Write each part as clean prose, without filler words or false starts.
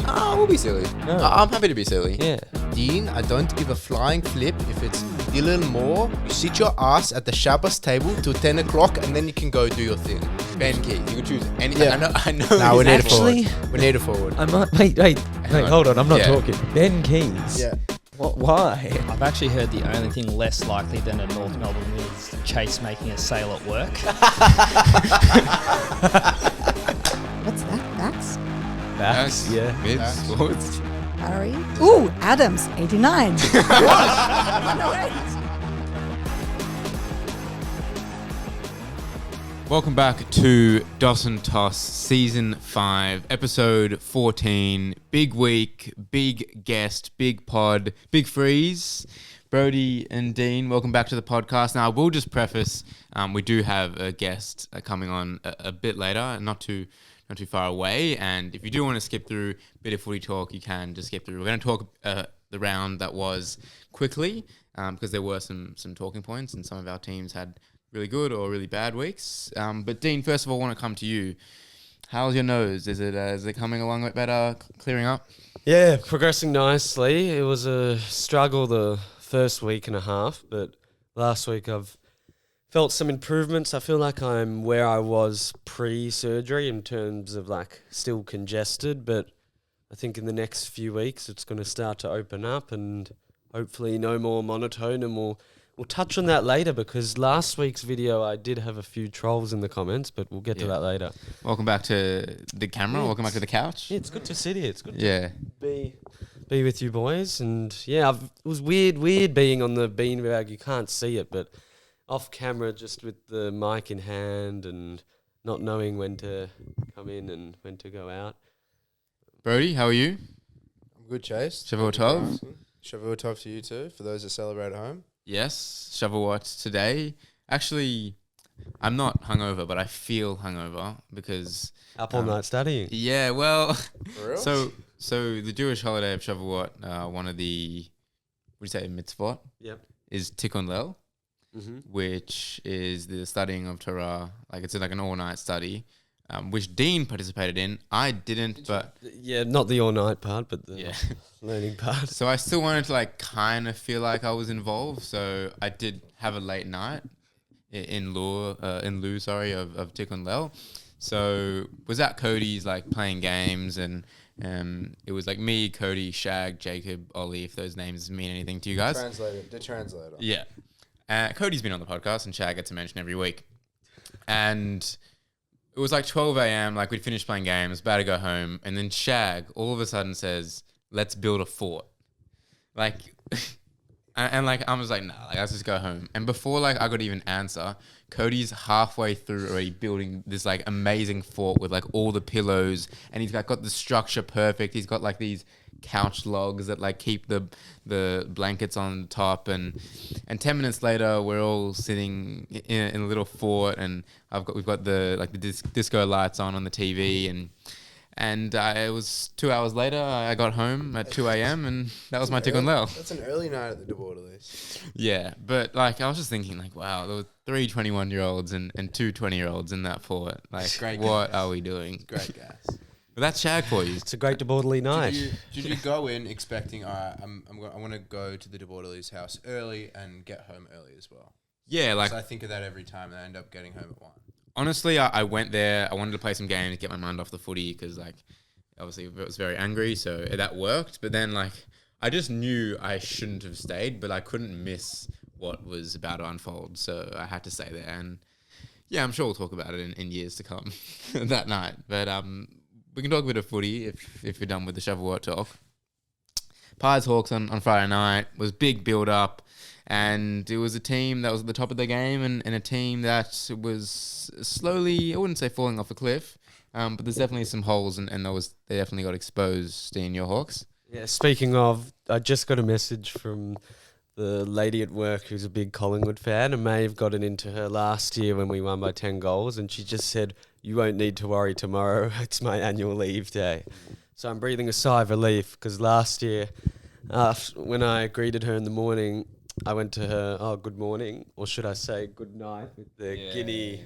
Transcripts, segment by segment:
We'll be silly. No. I'm happy to be silly. Yeah. Dean, I don't give a flying flip if it's Dylan Moore. You sit your ass at the Shabbos table till 10 o'clock and then you can go do your thing. Ben Key, you can choose any. Yeah. I know. No, we need a forward. We need a forward. I might. Wait, hold on. I'm not talking. Ben Keys. Yeah. What? Why? I've actually heard the only thing less likely than a North Melbourne win is Chase making a sale at work. What's that? That's Backs. Yeah. Mids, forwards. Harry. Ooh, Adams, 89. Welcome back to Dawson Toss Season 5, Episode 14. Big week, big guest, big pod, big freeze. Brodie and Dean, welcome back to the podcast. Now, we'll just preface, we do have a guest coming on a bit later, not too far away. And if you do want to skip through a bit of footy talk, you can just skip through. We're going to talk the round that was quickly, because there were some talking points and some of our teams had really good or really bad weeks. But Dean, first of all, I want to come to you. How's your nose? Is it coming along a bit better, clearing up? Yeah, progressing nicely. It was a struggle the first week and a half, but last week I've felt some improvements. I feel like I'm where I was pre-surgery in terms of like still congested, but I think in the next few weeks it's going to start to open up and hopefully no more monotone, and we'll touch on that later because last week's video I did have a few trolls in the comments, but we'll get to that later. Welcome back to the camera. Yeah, Welcome back to the couch. Yeah, it's good to sit here. It's good Yeah. to be with you boys. And yeah, it was weird being on the beanbag. You can't see it, but off camera, just with the mic in hand and not knowing when to come in and when to go out. Brodie, how are you? I'm good, Chase. Shavuot Tov. Shavuot Tov to you too, for those that celebrate at home. Yes, Shavuot today. Actually, I'm not hungover, but I feel hungover because Up all night studying. yeah, well, For real? so the Jewish holiday of Shavuot, one of the, what do you say, mitzvot, Yep. is Tikkun Lel, Mm-hmm. which is the studying of Torah. Like it's like an all-night study, which Dean participated in. I didn't, but Yeah, not the all-night part, but the yeah. learning part. So I still wanted to like kind of feel like I was involved. So I did have a late night in lieu of Tikkun Lel. So was at Cody's like playing games, and it was like me, Cody, Shag, Jacob, Ollie, if those names mean anything to you guys. The translator. Yeah. Cody's been on the podcast and Shag gets a mention every week. And it was like 12 a.m. Like we'd finished playing games, about to go home. And then Shag all of a sudden says, let's build a fort. Like, and like, I was like, nah, like, let's just go home. And before like I could even answer, Cody's halfway through already building this like amazing fort with like all the pillows, and he's got the structure perfect. He's got like these couch logs that like keep the blankets on top, and 10 minutes later we're all sitting in a little fort, and we've got the disco lights on the TV, and it was 2 hours later I got home at 2 a.m. and that was my Tikkun Lel. That's an early night at the Borderlies. Yeah, but like I was just thinking like, wow, there were 3 21-year-olds and 2 20-year-olds in that fort. Like, what are we doing? Great gas. But that's Shag for you. It's a great debauchery night. Did you go in expecting, all right, I want to go to the DeBorderly's house early and get home early as well? Yeah, like I think of that every time, and I end up getting home at 1. Honestly, I went there. I wanted to play some games, get my mind off the footy, because like obviously I was very angry, so that worked. But then like I just knew I shouldn't have stayed, but I couldn't miss what was about to unfold, so I had to stay there. And yeah, I'm sure we'll talk about it in years to come that night. But we can talk a bit of footy if you're done with the Shavuot talk. Pies Hawks on Friday night was big build up, and it was a team that was at the top of their game, and a team that was slowly, I wouldn't say falling off a cliff, but there's definitely some holes, and they definitely got exposed in your Hawks. Yeah, speaking of, I just got a message from the lady at work who's a big Collingwood fan, and may have gotten into her last year when we won by 10 goals, and she just said, you won't need to worry tomorrow, it's my annual leave day. So I'm breathing a sigh of relief, because last year, when I greeted her in the morning, I went to her, good morning, or should I say good night, with the Guinea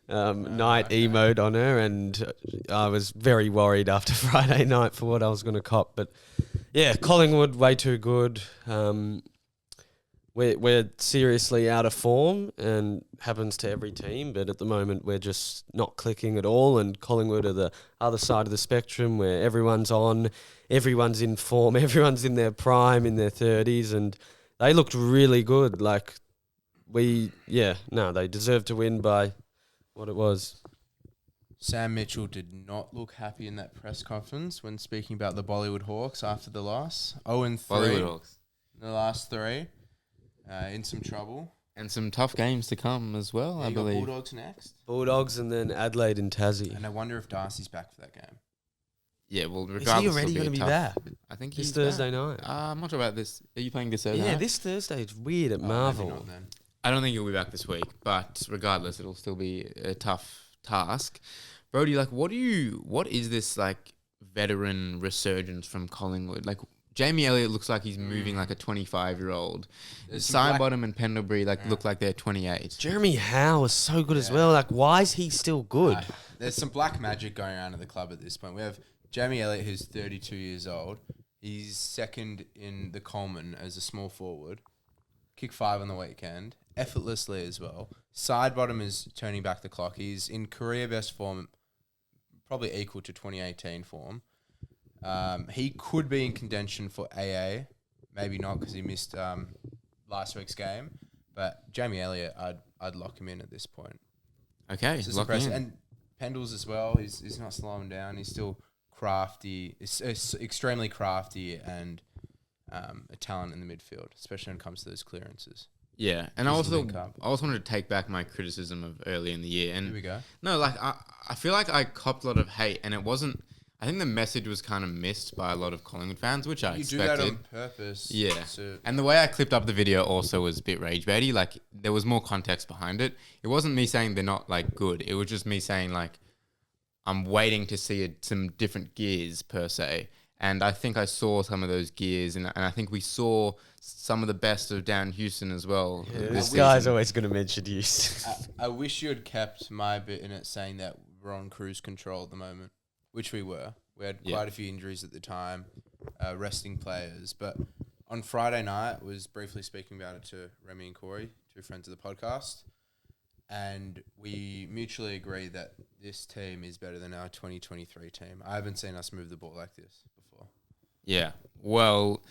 night emote on her, and I was very worried after Friday night for what I was going to cop. But yeah, Collingwood way too good. We're seriously out of form, and happens to every team. But at the moment, we're just not clicking at all. And Collingwood are the other side of the spectrum, where everyone's on, everyone's in form, everyone's in their prime, in their 30s, and they looked really good. Like they deserved to win by what it was. Sam Mitchell did not look happy in that press conference when speaking about the Bollywood Hawks after the loss. 0-3 Bollywood Hawks. in the last 3. In some trouble. And some tough games to come as well, Yeah, I you got believe. Bulldogs next. Bulldogs and then Adelaide and Tassie. And I wonder if Darcy's back for that game. Yeah, well, Is regardless, he it'll already be going a to be tough- back? I think This he's Thursday back. night. I'm not sure about this. Are you playing this Thursday Yeah, night? this Thursday. It's weird at Maybe Marvel. not then. I don't think he'll be back this week, but regardless, it'll still be a tough task. Brodie, like, what is this, like, veteran resurgence from Collingwood? Like, Jamie Elliott looks like he's moving like a 25-year-old. Sidebottom and Pendlebury look like they're 28. Jeremy Howe is so good as well. Like, why is he still good? There's some black magic going around at the club at this point. We have Jamie Elliott, who's 32 years old. He's second in the Coleman as a small forward. Kick 5 on the weekend. Effortlessly as well. Sidebottom is turning back the clock. He's in career best form, probably equal to 2018 form. He could be in contention for AA. Maybe not because he missed last week's game. But Jamie Elliott, I'd lock him in at this point. Okay, This is lock impressive. in. And Pendles as well. He's not slowing down. He's still crafty. It's extremely crafty and a talent in the midfield, especially when it comes to those clearances. Yeah, and I Just also link up. wanted to take back my criticism of early in the year. And Here we go. no, like I feel like I copped a lot of hate, and it wasn't. I think the message was kind of missed by a lot of Collingwood fans, which I You do expected. that on purpose. Yeah. to- And the way I clipped up the video also was a bit rage baity. Like, there was more context behind it. It wasn't me saying they're not, like, good. It was just me saying, like, I'm waiting to see some different gears, per se. And I think I saw some of those gears, and I think we saw some of the best of Dan Houston as well. This guy's always going to mention you. I wish you had kept my bit in it saying that we're on cruise control at the moment, which we were. We had quite a few injuries at the time, resting players. But on Friday night, was briefly speaking about it to Remy and Corey, 2 friends of the podcast, and we mutually agree that this team is better than our 2023 team. I haven't seen us move the ball like this before. Yeah. Well,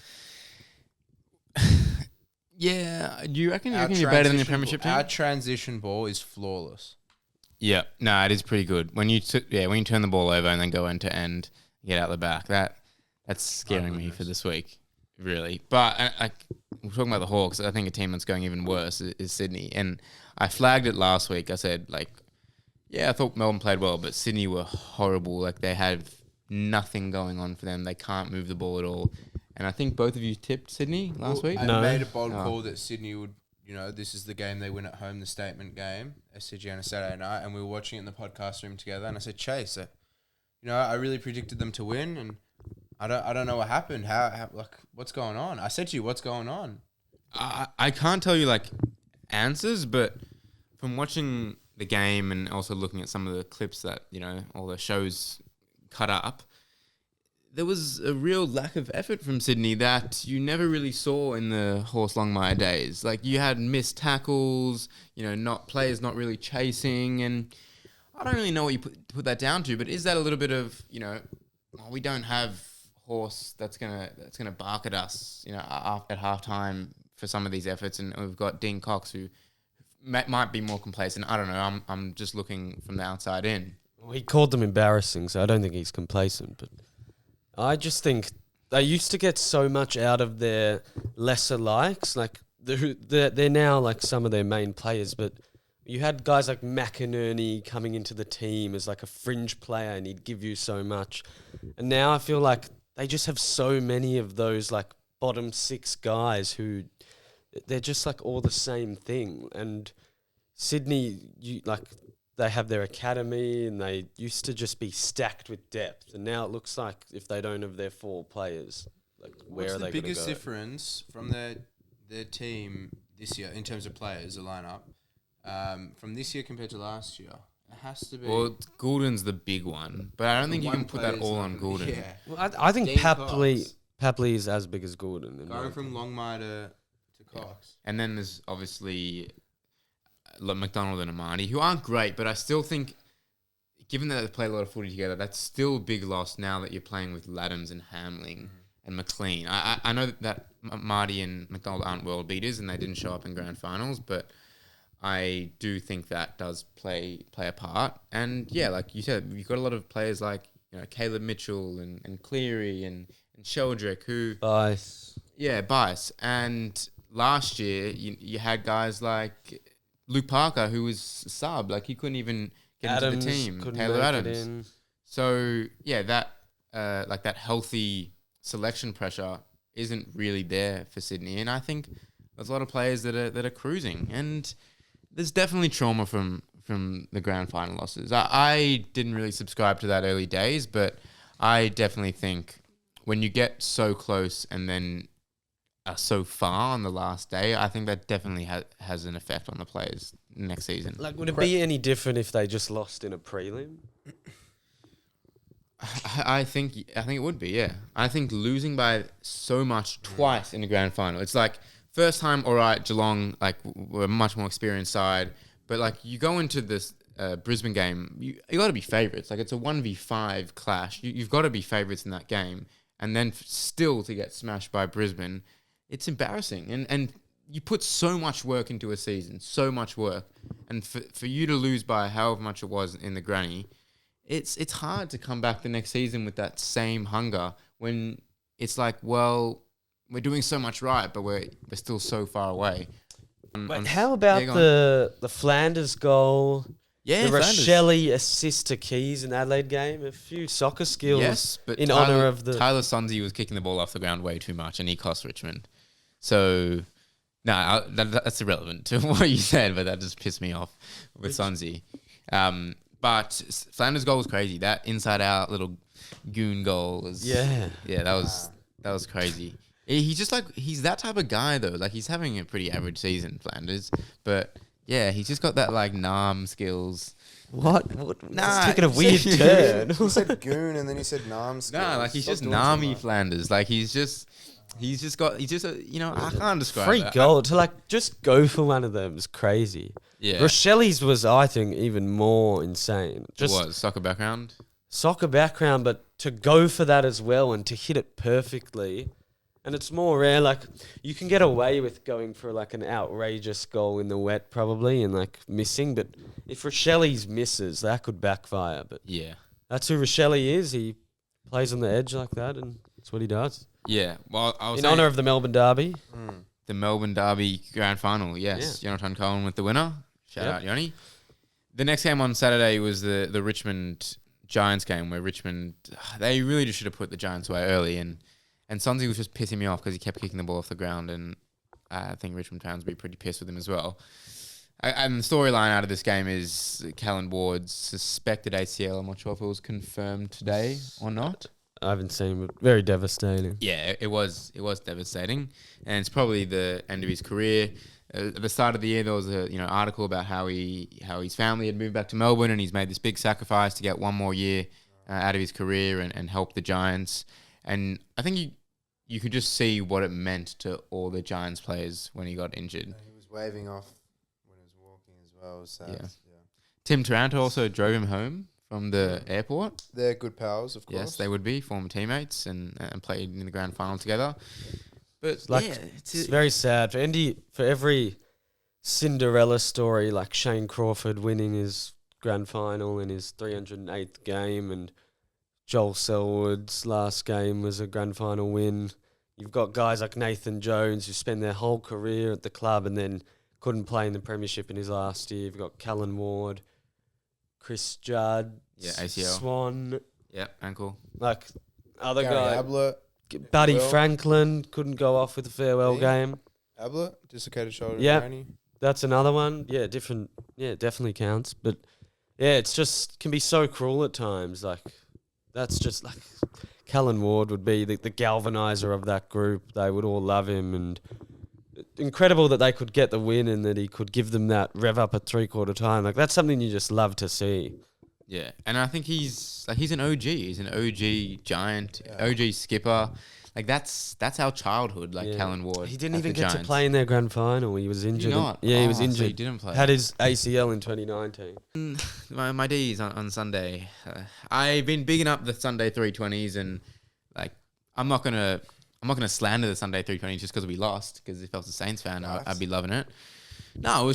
yeah. Do you reckon you're better than the Premiership team? Our transition ball is flawless. Yeah, no, it is pretty good. When you turn the ball over and then go end to end, get out the back. That's scaring me for this week, really. But we're talking about the Hawks. I think a team that's going even worse is Sydney. And I flagged it last week. I said, like, yeah, I thought Melbourne played well, but Sydney were horrible. Like, they have nothing going on for them. They can't move the ball at all. And I think both of you tipped Sydney last week. I No. made a bold call that Sydney would, this is the game they win at home, the statement game, SCG on a Saturday night, and we were watching it in the podcast room together, and I said, Chase, I really predicted them to win, and I don't know what happened. How what's going on? I said to you, what's going on? I can't tell you, like, answers, but from watching the game and also looking at some of the clips that, all the shows cut up, there was a real lack of effort from Sydney that you never really saw in the Horse Longmire days. Like, you had missed tackles, players not really chasing, and I don't really know what you put that down to, but is that a little bit of, we don't have Horse that's gonna bark at us, at halftime for some of these efforts, and we've got Dean Cox who might be more complacent. I don't know. I'm just looking from the outside in. Well, he called them embarrassing, so I don't think he's complacent. But I just think they used to get so much out of their lesser likes. Like, they're now like some of their main players, but you had guys like McInerney coming into the team as like a fringe player, and he'd give you so much. And now I feel like they just have so many of those like bottom 6 guys who they're just like all the same thing. And Sydney, they have their academy, and they used to just be stacked with depth. And now it looks like if they don't have their 4 players, like, where What's are they the going to biggest go? difference from their team this year in terms of players, the lineup, from this year compared to last year? has to be. Well, Goulden's the big one, but I don't think you One can put that player's all not on gonna be- Goulden. Yeah. Well, I think Dean Papley is as big as Goulden. in my Going from opinion. Longmire to Cox. And then there's obviously McDonald and Amani, who aren't great, but I still think, given that they play a lot of footy together, that's still a big loss now that you're playing with Laddams and Hamling and McLean. I know that Marty and McDonald aren't world beaters and they didn't show up in grand finals, but I do think that does play a part. And yeah, like you said, you've got a lot of players like Caleb Mitchell and Cleary and Sheldrick who Bice. yeah, Bice. And last year you had guys like Luke Parker who was a sub, like he couldn't even get into the team. couldn't Taylor make Adams. it in. So yeah, that like that healthy selection pressure isn't really there for Sydney, and I think there's a lot of players that are cruising, and there's definitely trauma from the grand final losses. I didn't really subscribe to that early days, but I definitely think when you get so close and then are so far on the last day, I think that definitely has an effect on the players next season. Like, would it be any different if they just lost in a prelim? I think it would be, yeah. I think losing by so much twice in the grand final. It's like first time, all right, Geelong like were a much more experienced side, but like you go into this Brisbane game, you got to be favourites. Like it's a 1v5 clash. You've got to be favourites in that game, and then still to get smashed by Brisbane, it's embarrassing. And you put so much work into a season, so much work, and for you to lose by however much it was in the granny. It's hard to come back the next season with that same hunger when it's like, well, we're doing so much right, but we're still so far away. But how about the Flanders goal? Yeah, the Flanders. Rochelle assist to Keys in Adelaide game? A few soccer skills Yes, but in honour of the... Tyler Sonzi was kicking the ball off the ground way too much, and he cost Richmond. So, no, that's irrelevant to what you said, but that just pissed me off with Sonzi. But Flanders' goal was crazy. That inside-out little goon goal was... Yeah, that was crazy. He's just like... He's that type of guy, though. Like, he's having a pretty average season, Flanders. But, yeah, he's just got that, like, Nam skills. What? Nah, it's taking a weird turn. You said goon and then you said nam skills. Nah, like, he's Stop just doing too Nami much. Flanders. Like, he's just I can't describe Free that. goal. To, like, just go for one of them is crazy. Yeah. Rochelle's was, I think, even more insane. Just What, soccer background? soccer background, but to go for that as well and to hit it perfectly. And it's more rare. Like, you can get away with going for like an outrageous goal in the wet probably and like missing. But if Rochelle's misses, that could backfire. But Yeah. that's who Rochelle is. He plays on the edge like that, and that's what he does. Yeah. Well, I was In saying honour of the Melbourne Derby. the Melbourne Derby grand final. Yes. Jonathan Cohen with the winner. Shout Yep. out, Yoni. The next game on Saturday was the Richmond Giants game where Richmond, they really just should have put the Giants away early. And Sonzi was just pissing me off because he kept kicking the ball off the ground. And I think Richmond fans would be pretty pissed with him as well. And the storyline out of this game is Callan Ward's suspected ACL. I'm not sure if it was confirmed today or not. I haven't seen, but very devastating. Yeah, it was devastating, and it's probably the end of his career. At the start of the year, there was a article about how his family had moved back to Melbourne, and he's made this big sacrifice to get one more year out of his career and help the Giants. And I think you could just see what it meant to all the Giants players when he got injured. He was waving off when he was walking as well. So Yeah. Tim Taranto also drove him home from the airport. They're good pals, of course. Yes, they would be former teammates and played in the grand final together. But Like, yeah, it's very sad for every Cinderella story, like Shane Crawford winning his grand final in his 308th game, and Joel Selwood's last game was a grand final win. You've got guys like Nathan Jones who spend their whole career at the club and then couldn't play in the premiership in his last year. You've got Callan Ward, Chris Judd, ACL. Swan, ankle. like other Gary guy. Ablett. Buddy Well- Franklin couldn't go off with a farewell Yeah. game. Ablett, dislocated shoulder. Yeah. Granny. That's another one. Yeah, different. Yeah, definitely counts. But yeah, it's just can be so cruel at times. Like that's just like Callan Ward would be the galvanizer of that group. They would all love him, and incredible that they could get the win and that he could give them that rev up at 3/4 time. Like, that's something you just love to see. Yeah, and I think he's an OG. He's an OG giant, OG skipper. Like that's our childhood. Like Callan Ward. He didn't at even the get Giants. to play in their grand final. He was injured. not? Yeah, he was Oh, so injured. he didn't play. Had his ACL in 2019. My D's on Sunday. I've been bigging up the Sunday 320s, and like I'm not gonna slander the Sunday 320s just because we lost. Because if I was a Saints fan, I'd be loving it. No,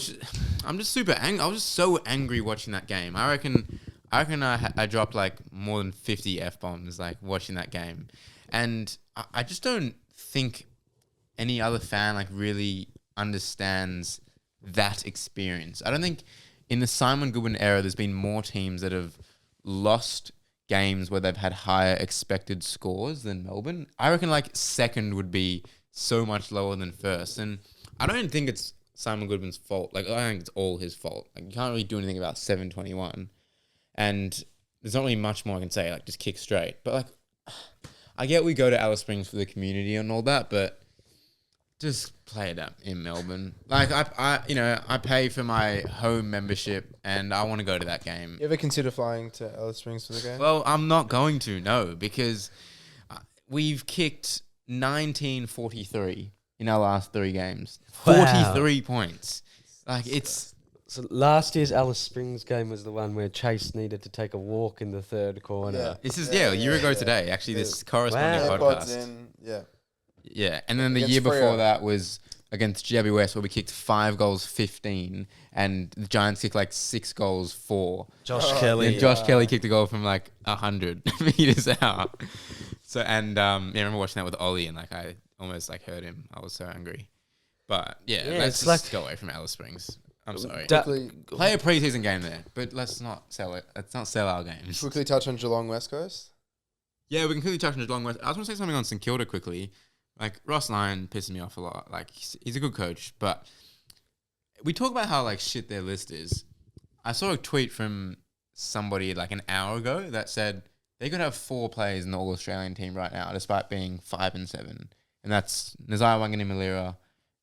I'm just super angry. I was just so angry watching that game. I reckon I dropped like more than 50 F-bombs like watching that game. And I just don't think any other fan like really understands that experience. I don't think in the Simon Goodwin era, there's been more teams that have lost games where they've had higher expected scores than Melbourne. I reckon like second would be so much lower than first. And I don't think it's Simon Goodwin's fault. Like, I think it's all his fault. Like, you can't really do anything about 721. And there's not really much more I can say. Like, just kick straight. But like, I get we go to Alice Springs for the community and all that, but just play it up in Melbourne. Like I pay for my home membership and I want to go to that game. You ever consider flying to Alice Springs for the game? Well, I'm not going to, no, because we've kicked 1943 in our last 3 games. Wow. 43 points. Like it's So last year's Alice Springs game was the one where Chase needed to take a walk in the third corner. Yeah. this is a year ago today. Actually, this corresponding Wow. AirPods podcast. in, yeah. Yeah, and then the Against year before Freo. that was against GWS where we kicked 5 goals 15 and the Giants kicked like 6 goals 4. Josh And Kelly. then Josh Kelly kicked a goal from like 100 meters out. So I remember watching that with Ollie and like I almost like hurt him. I was so angry. But yeah, let's it's just like- go away from Alice Springs. I'm sorry. Quickly Play a preseason game there, but let's not sell it. Let's not sell our games. touch on Geelong West Coast. Yeah, we can quickly touch on Geelong West. I was going to say something on St Kilda quickly. Like, Ross Lyon pisses me off a lot. Like, he's a good coach, but we talk about how, like, shit their list is. I saw a tweet from somebody, like, an hour ago that said they could have 4 players in the All-Australian team right now, despite being 5 and 7. And that's Nazai Wangani-Malira,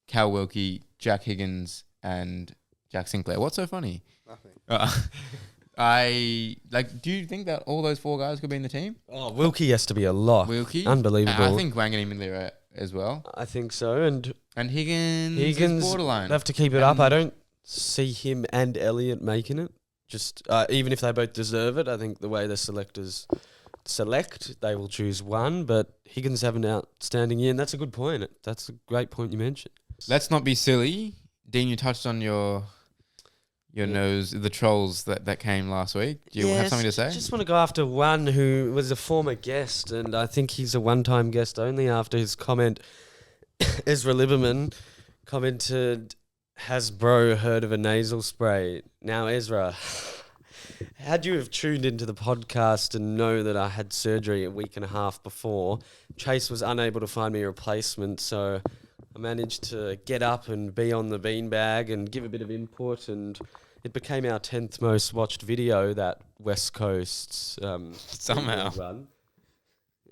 Cal Wilkie, Jack Higgins, and Jack Sinclair. What's so funny? Nothing. Do you think that all those 4 guys could be in the team? Oh, Wilkie has to be a lock. Wilkie? Unbelievable. I think Wangani-Malira as well. I think so. And And Higgins Higgins is borderline. have to keep it up. I don't see him and Elliott making it. Just even if they both deserve it, I think the way the selectors select, they will choose one. But Higgins have an outstanding year, and that's a good point. That's a great point you mentioned. Let's not be silly. Dean, you touched on your nose, the trolls that came last week. Do you have something to say? I just want to go after one who was a former guest, and I think he's a one-time guest only after his comment. Ezra Lieberman commented, "Has bro heard of a nasal spray?" Now, Ezra, had you have tuned into the podcast and know that I had surgery a week and a half before, Chase was unable to find me a replacement, so I managed to get up and be on the beanbag and give a bit of input, and it became our 10th most watched video, that West Coast's Somehow. run.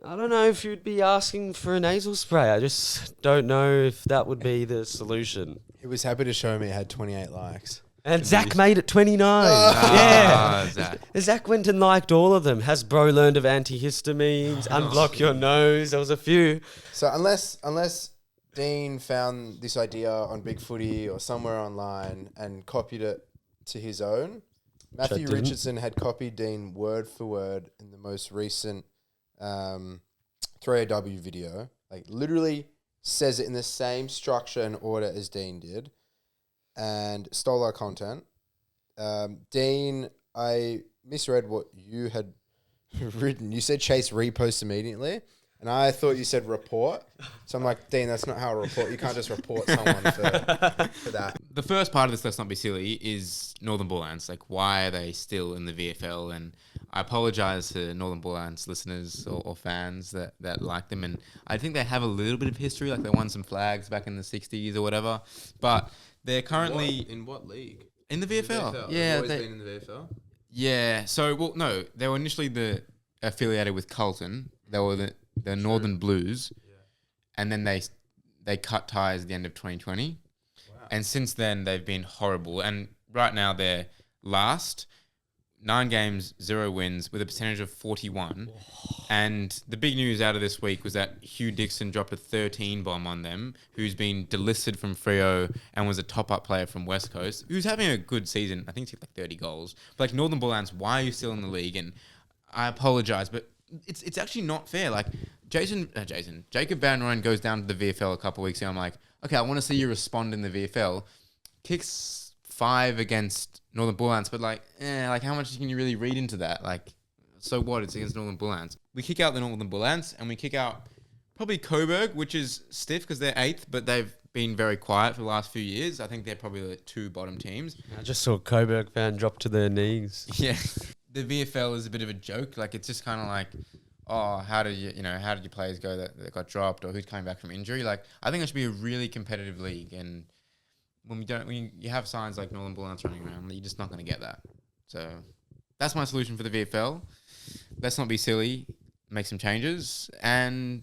I don't know if you'd be asking for a nasal spray. I just don't know if that would be the solution. He was happy to show me it had 28 likes. And Zach made it 29. Ah, Zach. Zach went and liked all of them. Has bro learned of antihistamines? Unblock your nose. There was a few. So unless Dean found this idea on Big Footy or somewhere online and copied it to his own, Matthew didn't. Richardson had copied Dean word for word in the most recent 3AW video. Like, literally says it in the same structure and order as Dean did, and stole our content. Dean, I misread what you had written. You said Chase repost immediately, and I thought you said report. So I'm like, Dean, that's not how I report. You can't just report someone for that. The first part of this, let's not be silly, is Northern Bullants. Like, why are they still in the VFL? And I apologise to Northern Bullants listeners or fans that like them. And I think they have a little bit of history. Like, they won some flags back in the 60s or whatever. But they're currently... In what league? In the VFL. They've Yeah. always They, been in the VFL. yeah. So, well, no. They were initially affiliated with Carlton. They were the Northern Blues. And then they they cut ties at the end of 2020. And since then, they've been horrible. And right now, they're last. 9 games, 0 wins, with a percentage of 41. And the big news out of this week was that Hugh Dixon dropped a 13 bomb on them, who's been delisted from Freo and was a top-up player from West Coast, who's having a good season. I think he's like 30 goals. But like Northern Bullants, why are you still in the league? And I apologise, but it's actually not fair. Like Jacob Van Rooyen goes down to the VFL a couple of weeks ago. I'm like, okay, I want to see you respond in the VFL. Kicks 5 against Northern Bullants, but like how much can you really read into that? Like, so what? It's against Northern Bullants. We kick out the Northern Bullants, and we kick out probably Coburg, which is stiff because they're 8th, but they've been very quiet for the last few years. I think they're probably the 2 bottom teams. I just saw Coburg fan drop to their knees. Yeah, the VFL is a bit of a joke. Like, it's just kind of like, oh, how did your players go that got dropped, or who's coming back from injury? Like, I think it should be a really competitive league, and when you have signs like Northern Bullants running around, you're just not going to get that. So that's my solution for the VFL. Let's not be silly, make some changes, and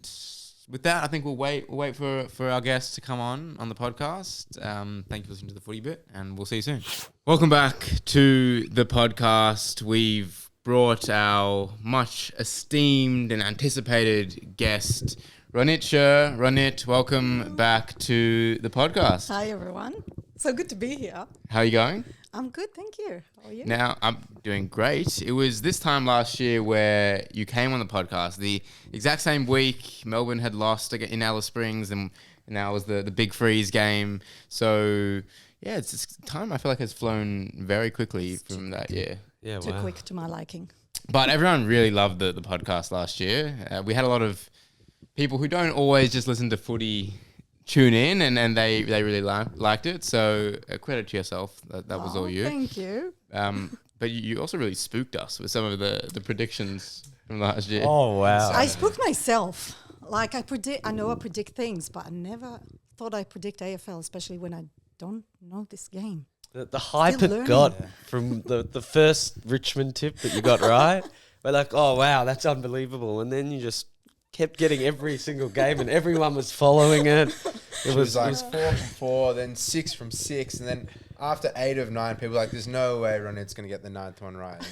with that, I think we'll wait for our guests to come on the podcast. Thank you for listening to the Footy Bit, and we'll see you soon. Welcome back to the podcast. We've brought our much esteemed and anticipated guest, Ronit Sher. Ronit, welcome back to the podcast. Hi, everyone. So good to be here. How are you going? I'm good, thank you. How are you? Now, I'm doing great. It was this time last year where you came on the podcast. The exact same week, Melbourne had lost in Alice Springs, and now it was the big freeze game. So, yeah, it's time I feel like has flown very quickly from that year. Yeah, Too quick to my liking. But everyone really loved the podcast last year. We had a lot of people who don't always just listen to footy tune in, and they really liked it. So credit to yourself. That was all you. Thank you. But you also really spooked us with some of the predictions from last year. Oh, wow. I spooked myself. Like I know I predict things, but I never thought I predict AFL, especially when I don't know this game. The hype Still it learning. got from the first Richmond tip that you got right. We're like, oh, wow, that's unbelievable. And then you just kept getting every single game, and everyone was following it. It was like 4 from 4, then 6 from 6, and then after 8 of 9, people were like, there's no way Ronit's going to get the 9th one right.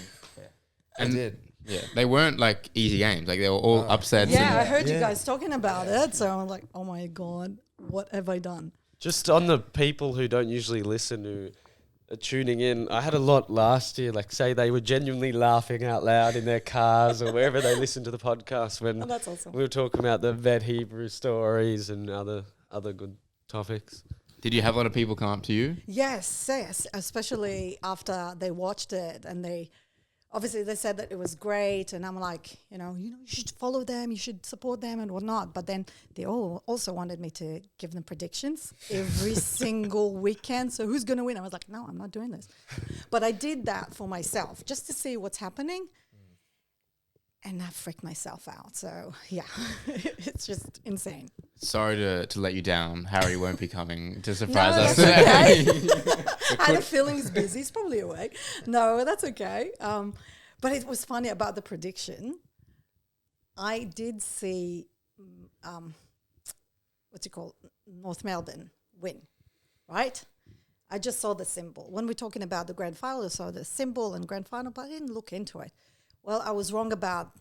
And they did. Yeah, they weren't like easy games. Like they were all upsets. Yeah, I heard you guys talking about it, so I'm like, oh my God, what have I done? Just on the people who don't usually listen, who are tuning in, I had a lot last year, like say they were genuinely laughing out loud in their cars or wherever they listened to the podcast when Oh, that's awesome. we were talking about the vet Hebrew stories and other good topics. Did you have a lot of people come up to you? Yes, especially after they watched it, and they said that it was great, and I'm like, you should follow them, you should support them and whatnot. But then they all also wanted me to give them predictions every single weekend. So who's going to win? I was like, no, I'm not doing this. But I did that for myself just to see what's happening. And I freaked myself out. So, yeah, it's just insane. Sorry to let you down. Harry won't be coming to surprise us that's today. okay. I had a feeling he's busy. He's probably awake. No, that's okay. But it was funny about the prediction. I did see, North Melbourne win, right? I just saw the symbol. When we're talking about the grand final, I saw the symbol and grand final, but I didn't look into it. Well, I was wrong about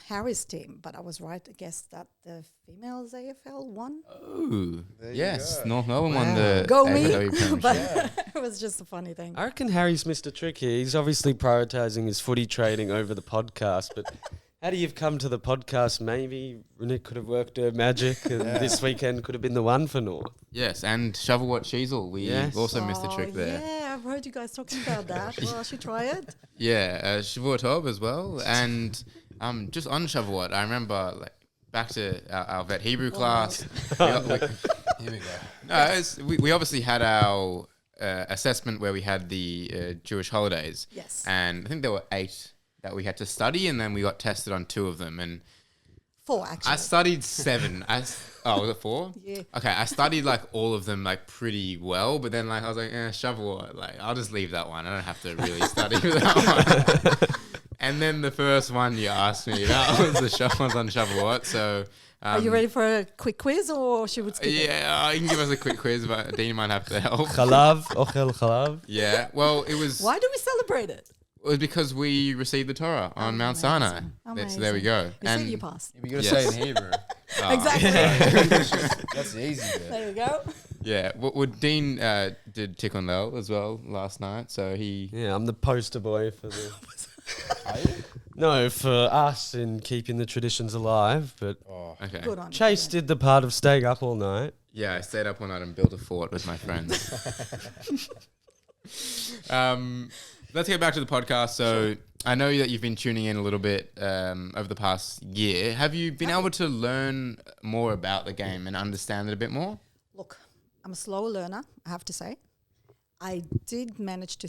Harry's team, but I was right, I guess, that the females AFL won. Oh, There you yes. go. North Melbourne won the Go me! AFLW Premiership. But it was just a funny thing. I reckon Harry's missed a trick here. He's obviously prioritising his footy trading over the podcast, but how do you come to the podcast? Maybe Ronit could have worked her magic, and this weekend could have been the one for North. Yes, and Shovelwat Sheasel. We also missed a trick there. Yeah, I've heard you guys talking about that. Well, I should try it. Yeah, Shavuot as well. And just on Shavuot, I remember back to our vet Hebrew class. Here we go. No, we obviously had our assessment where we had the Jewish holidays. Yes. And I think there were 8 that we had to study, and then we got tested on 2 of them. And 4, actually. I studied 7. Was it 4? Yeah. Okay, I studied all of them pretty well, but then I was like, Shavuot, I'll just leave that one. I don't have to really study for that one. And then the first one you asked me, that was the ones on Shavuot. So, Are you ready for a quick quiz, or should we skip it? yeah, you can give us a quick quiz, but Dean might have to help. Khalav, ochel khalav. Yeah, well, it was Why do we celebrate it? because we received the Torah on Mount Sinai. So there we go. You see, you passed. You gotta Yes. say it in Hebrew. Exactly. That's the easy bit. There you go. Yeah, well, Dean did Tikkun Lel as well last night, so he. Yeah, I'm the poster boy for the. Are you? No, for us in keeping the traditions alive. But Oh. Okay. Good on you. Chase did the part of staying up all night. Yeah, I stayed up all night and built a fort with my friends. Let's get back to the podcast. So I know that you've been tuning in a little bit over the past year. Have you been able to learn more about the game and understand it a bit more? Look, I'm a slow learner, I have to say. I did manage to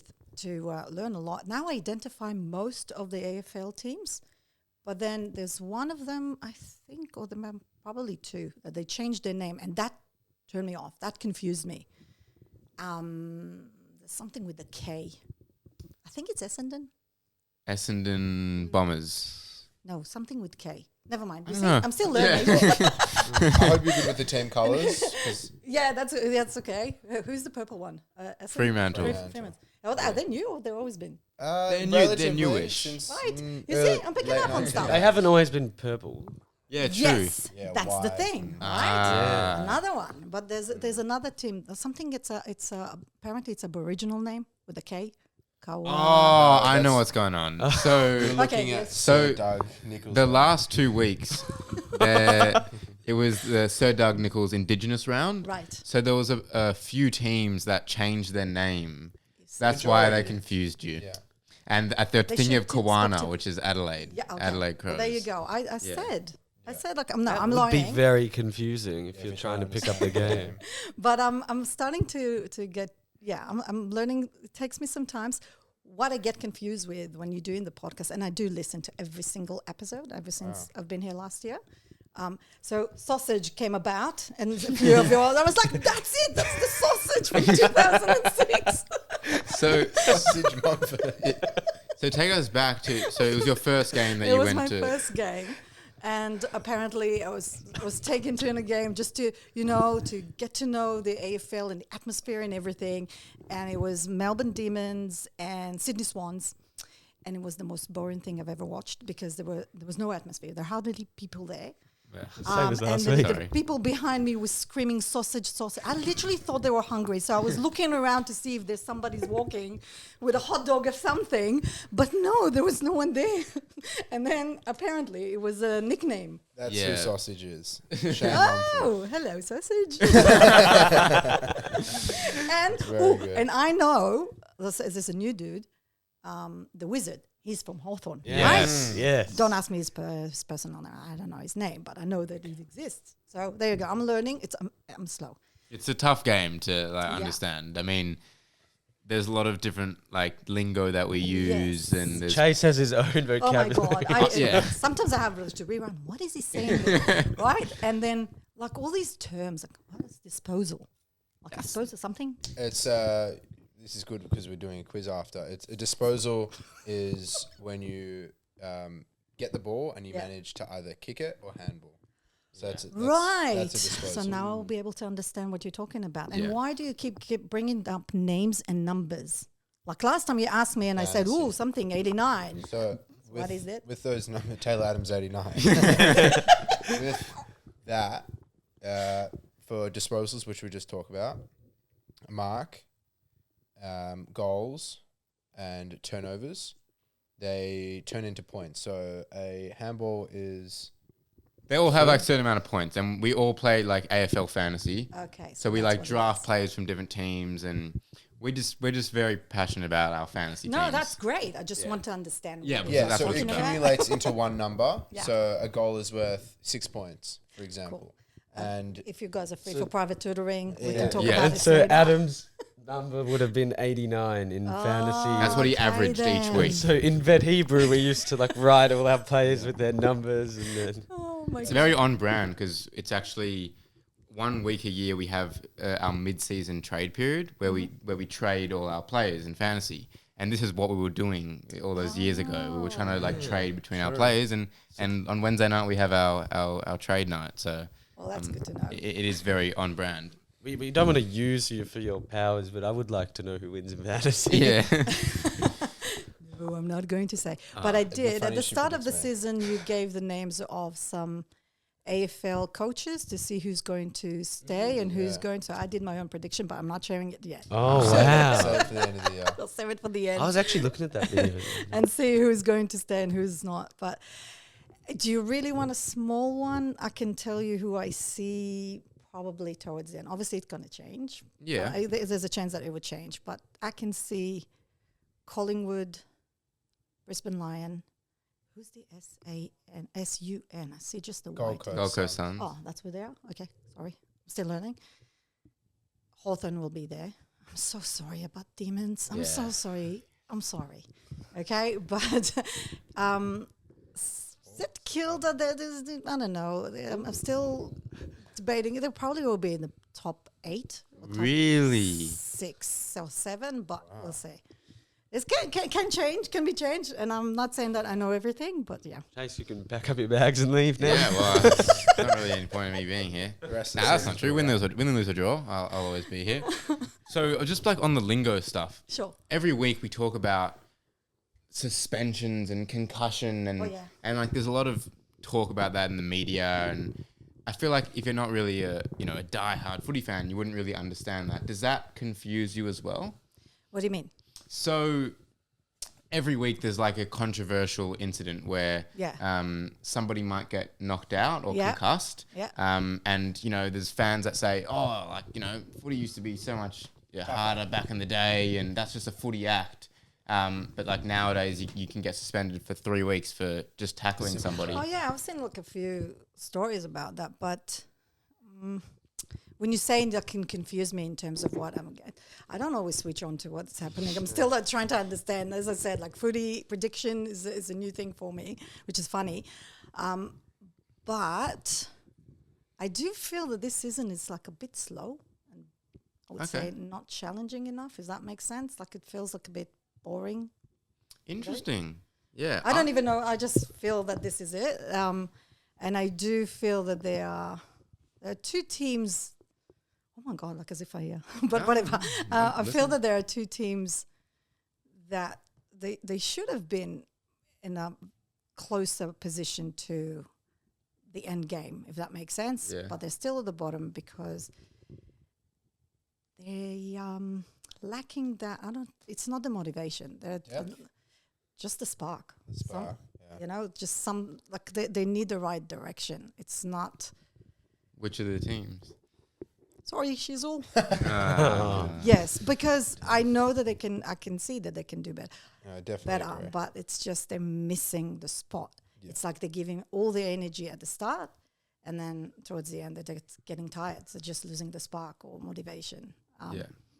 learn a lot. Now I identify most of the AFL teams, but then there's one of them, I think, or probably two, that they changed their name, and that turned me off. That confused me. There's something with the K. I think it's Essendon. Essendon Bombers. No, something with K. Never mind. You I see, don't know. I'm still learning. I hope you're good with the team colours. Yeah, that's okay. Who's the purple one? Essendon? Fremantle. Fremantle. Oh, are they new or they've always been? They're newish. Right. You see, I'm picking up on stuff. They haven't always been purple. Yeah, true. Yes, Yeah, that's the why? thing, right? Ah. Another one, but there's another team. Something. It's apparently it's Aboriginal name with a K. Kawa. Oh, I know what's going on. So Looking at yes. So, Sir Doug Nichols. the last 2 weeks, it was the Sir Doug Nichols Indigenous round. Right. So there was a few teams that changed their name. Yes. That's why they Majority. confused you. Yeah. And they're They thinking of should stop Kawana, to- which is Adelaide. Yeah. Okay. Adelaide Crows. Well, there you go. I Yeah. said like I'm That I'm would be lying, very confusing if Yeah, you're if trying to you're pick up the game. but I'm starting to get. Yeah, I'm learning. It takes me some times. What I get confused with when you're doing the podcast, and I do listen to every single episode ever since I've been here last year. So sausage came about, and a few of you all, I was like, that's it, that's the sausage from 2006. So, Sausage Mumford. so take us back to, so it was your first game that It you was went my to. first game. And apparently I was taken to in a game just to, to get to know the AFL and the atmosphere and everything. And it was Melbourne Demons and Sydney Swans. And it was the most boring thing I've ever watched because there was no atmosphere. There were hardly people there. Same as And last the, week. the people behind me was screaming sausage. I literally thought they were hungry. So I was looking around to see if there's somebody's walking with a hot dog or something. But no, there was no one there. And then apparently it was a nickname. That's Yeah. who sausage is. Shane Mumford. Oh, hello, sausage. and Very good. and I know there's a new dude, the Wizard. He's from Hawthorn. Yes. Yes. Don't ask me his personal name. I don't know his name, but I know that he exists. So there you go. I'm learning. I'm slow. It's a tough game to understand. I mean, there's a lot of different lingo that we use, Yes. and there's Chase has his own Oh my vocabulary. god! Yeah. Sometimes I have to rerun. What is he saying? Right? And then all these terms, what is disposal? Disposal something? It's this is good because we're doing a quiz after. It's a disposal is when you get the ball and you manage to either kick it or handball. So that's Right. That's a disposal. So now I'll be able to understand what you're talking about. And Yeah. why do you keep bringing up names and numbers? Like last time you asked me and I said, Fantasy. "Ooh, something 89." So What is it? With those numbers, Taylor Adams 89. With that, for disposals, which we just talked about, mark, goals, and turnovers, they turn into points. So a handball is they all have a certain amount of points, and we all play AFL fantasy. Okay. So we that's what it draft is. players from different teams, and we're just very passionate about our fantasy No, teams. that's great. I just want to understand. Yeah, what but you're yeah. that's So what it it's talking about. accumulates into one number. Yeah. So a goal is worth 6 points, for example. And If you guys are free for private tutoring, we Yeah. can talk Yeah. about it. So later. Adam's number would have been 89 in fantasy. That's what he Okay averaged then. each week. So in Vet Hebrew, we used to write all our players with their numbers, and then Oh my It's god. very on brand because it's actually 1 week a year we have our mid-season trade period where we trade all our players in fantasy, And this is what we were doing all those years ago. We were trying to like trade between our players, and on Wednesday night we have our trade night. So Well, that's good to know. it is very on brand. We don't want to use you for your powers, but I would like to know who wins in fantasy. Yeah. No, I'm not going to say. But I did. At the funniest you start could of the explain. season, you gave the names of some AFL coaches to see who's going to stay and who's Yeah. going to. I did my own prediction, but I'm not sharing it yet. Oh, So wow. for the end of the year. I'll save it for the end I was actually looking at that video. and see who's going to stay and who's not. But do you really want a small one? I can tell you who I see probably towards the end. Obviously, it's going to change. Yeah. There's a chance that it would change, but I can see Collingwood, Brisbane Lion. Who's the S-A-N-S-U-N? I see just the Gold white. Coast. Gold Coast Suns. Oh, that's where they are? Okay, sorry. I'm still learning. Hawthorn will be there. I'm so sorry about Demons. I'm so Yeah. sorry. I'm sorry. Okay, but St Kilda, I don't know. I'm still debating. They probably will be in the top 8. Or top Really? 6 or 7, but we'll see. It can change, can be changed, and I'm not saying that I know everything, but yeah. Chase, you can pack up your bags and leave now. Yeah, well, there's not really any point in me being here. The rest No, of the that's not season's true. all Win, right. lose, or draw, I'll always be here. So just like on the lingo stuff, Sure. every week we talk about suspensions and concussion and Oh, yeah. and like there's a lot of talk about that in the media, and I feel like if you're not really a diehard footy fan, you wouldn't really understand that. Does that confuse you as well? What do you mean? So every week there's like a controversial incident where Yeah. somebody might get knocked out or Yeah. concussed. Yeah. And there's fans that say, oh, like, footy used to be so much harder back in the day, and that's just a footy act. But like nowadays you can get suspended for 3 weeks for just tackling somebody. Oh yeah, I've seen like a few stories about that, but when you say that can confuse me in terms of what I don't always switch on to what's happening. I'm still trying to understand. As I said, like footy prediction is a new thing for me, which is funny. But I do feel that this season is like a bit slow, and I would say not challenging enough. Does that make sense? Like it feels like a bit boring. Interesting. Yeah. I don't even know. I just feel that this is it. And I do feel that there are 2 teams. Oh my God, like as if I hear. But whatever. I feel that there are 2 teams that they should have been in a closer position to the end game, if that makes sense. Yeah. But they're still at the bottom because they lacking that. It's not the motivation. They're just the spark. The spark, yeah. Just some like they need the right direction. It's not. Which of the teams? Sorry, Shizzle. Yes, because I know that I can see that they can do better. No, definitely agree. But it's just they're missing the spot. Yeah. It's like they're giving all their energy at the start, and then towards the end they're getting tired. So just losing the spark or motivation.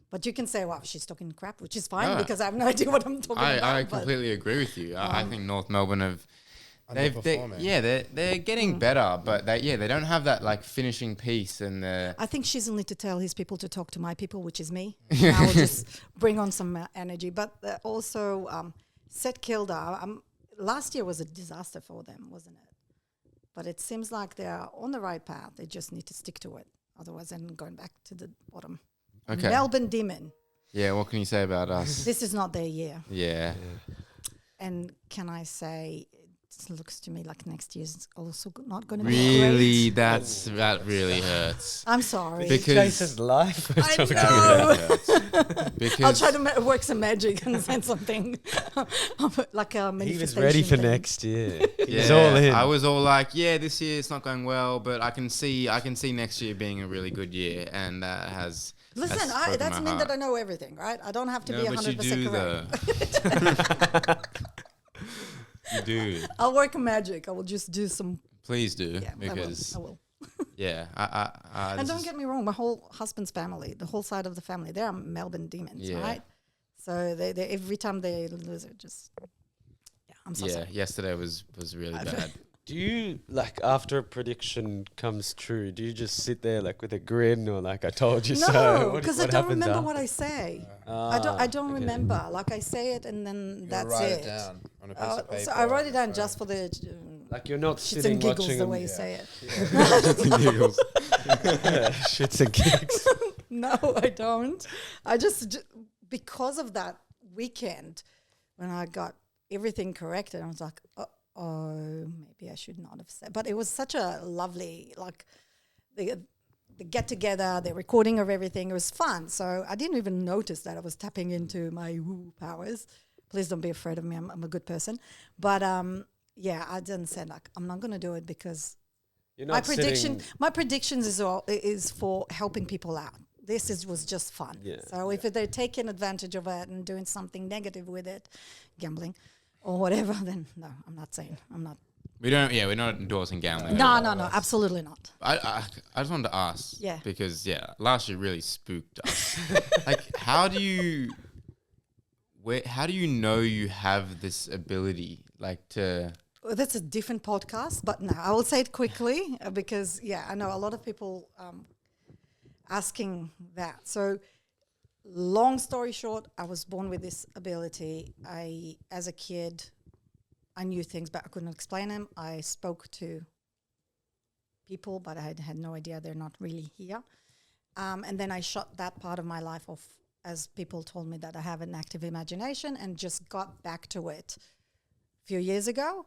But you can say, "Wow, she's talking crap," which is fine because I have no idea what I'm talking about. I completely agree with you. I think North Melbourne have. They're getting better, but they don't have that like finishing piece and the. I think Shizzle need to tell his people to talk to my people, which is me. And I will just bring on some energy. But also, St Kilda, last year was a disaster for them, wasn't it? But it seems like they are on the right path. They just need to stick to it. Otherwise, they're going back to the bottom. Okay. Melbourne Demon. Yeah, what can you say about us? This is not their year. Yeah. And can I say, it looks to me like next year's also not going to be Really, great. that really hurts. I'm sorry. Because Chase's life. I know. Because I'll try to work some magic and send something like a manifestation. He was ready for thing. next year. He was yeah, all in. I was all like, yeah, this year it's not going well, but I can see next year being a really good year, and that has. Listen, broken that's my mean heart. that I know everything, right? I don't have to be No, but you 100% do correct. though. You do. I'll work magic. I will just do some. Please do, Yeah, because I will. yeah, And don't get me wrong, my whole husband's family, the whole side of the family, they are Melbourne Demons, Yeah. right? So they every time they lose it, just I'm so sorry. yesterday was really bad. Do you, like, after a prediction comes true, do you just sit there, like, with a grin or, like, I told you so? No, What- because what I don't happens remember after? what I say. I don't okay. remember. Like I say it and then You that's write it. it down on a piece of paper. So I wrote on it your down phone. just for the Like, you're not shits sitting and giggles watching the them- way you say it. Shits and giggles. Shits and gigs. No, I don't. I just because of that weekend when I got everything corrected, I was like, oh, maybe I should not have said. But it was such a lovely, like, the get together, the recording of everything. It was fun. So I didn't even notice that I was tapping into my woo powers. Please don't be afraid of me. I'm a good person. But yeah, I didn't say like I'm not going to do it because You're my not my predictions is for helping people out. Was just fun. Yeah. So if they're taking advantage of it and doing something negative with it, gambling or whatever, then no, I'm not saying. I'm not. We're not endorsing gambling. No, absolutely not. I just wanted to ask. Yeah. Because last year really spooked us. Like, how do you know you have this ability, like, to? Well, that's a different podcast, but no, I will say it quickly because I know a lot of people asking that. So, long story short, I was born with this ability. As a kid, I knew things, but I couldn't explain them. I spoke to people, but I had no idea they're not really here. And then I shut that part of my life off as people told me that I have an active imagination and just got back to it a few years ago.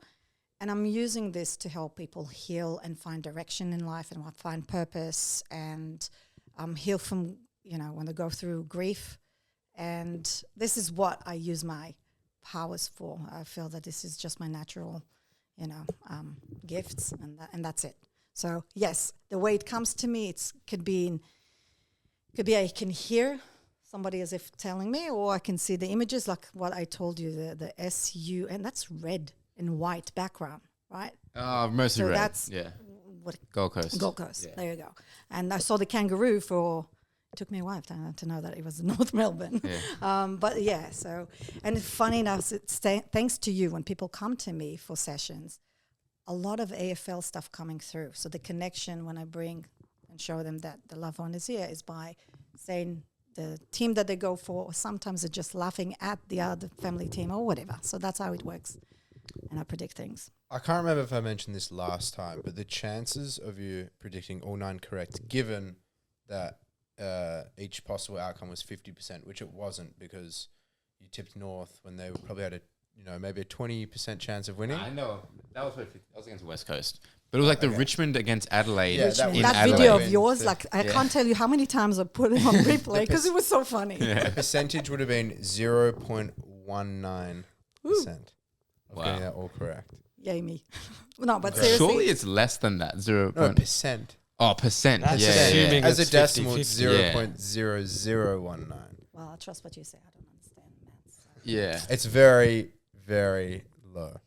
And I'm using this to help people heal and find direction in life and find purpose and heal from, when they go through grief. And this is what I use my powers for. I feel that this is just my natural, gifts, and that's it. So yes, the way it comes to me, could be I can hear somebody as if telling me, or I can see the images like what I told you, the SU, and that's red and white background, right? Mostly So red. that's what Gold Coast. Gold Coast. Yeah. There you go. And I saw the kangaroo it took me a while to know that it was North Melbourne. Yeah. But yeah, so, and funny enough, thanks to you, when people come to me for sessions, a lot of AFL stuff coming through. So the connection when I bring and show them that the loved one is here is by saying the team that they go for, or sometimes they're just laughing at the other family team or whatever. So that's how it works. And I predict things. I can't remember if I mentioned this last time, but the chances of you predicting all 9 correct, given that each possible outcome was 50%, which it wasn't because you tipped North when they probably had maybe a 20% chance of winning. I know. That was against West Coast. But it was like the Richmond against Adelaide. Yeah, Richmond. in That Adelaide. video of yours, like I can't tell you how many times I put it on replay because it was so funny. A percentage would have been 0.19% of Wow. getting that all correct. Yay me. No, but seriously. Surely it's less than that. 0. No, percent. Oh, percent. That's Yeah, assuming yeah. As a it's decimal, it's 50-50. 0.0019. Well, I trust what you say. I don't understand maths. Yeah. It's very, very low.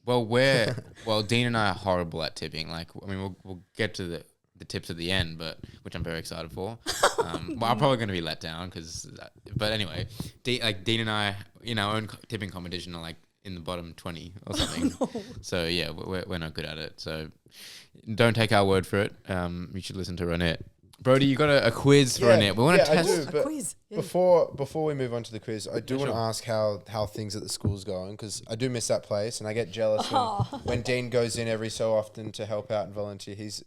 Well, Dean and I are horrible at tipping. Like, I mean, we'll get to the tips at the end, which I'm very excited for. I'm probably going to be let down but anyway, Dean and I, in our own tipping competition, are like in the bottom 20 or something. No. So yeah, we're not good at it. So don't take our word for it. You should listen to Ronit. Brodie, you got a quiz for Ronit. We want to I test. do, A but quiz. Yeah. Before we move on to the quiz, I do Yeah, want to sure. ask how things at the school's going, because I do miss that place and I get jealous Oh. when Dean goes in every so often to help out and volunteer. He's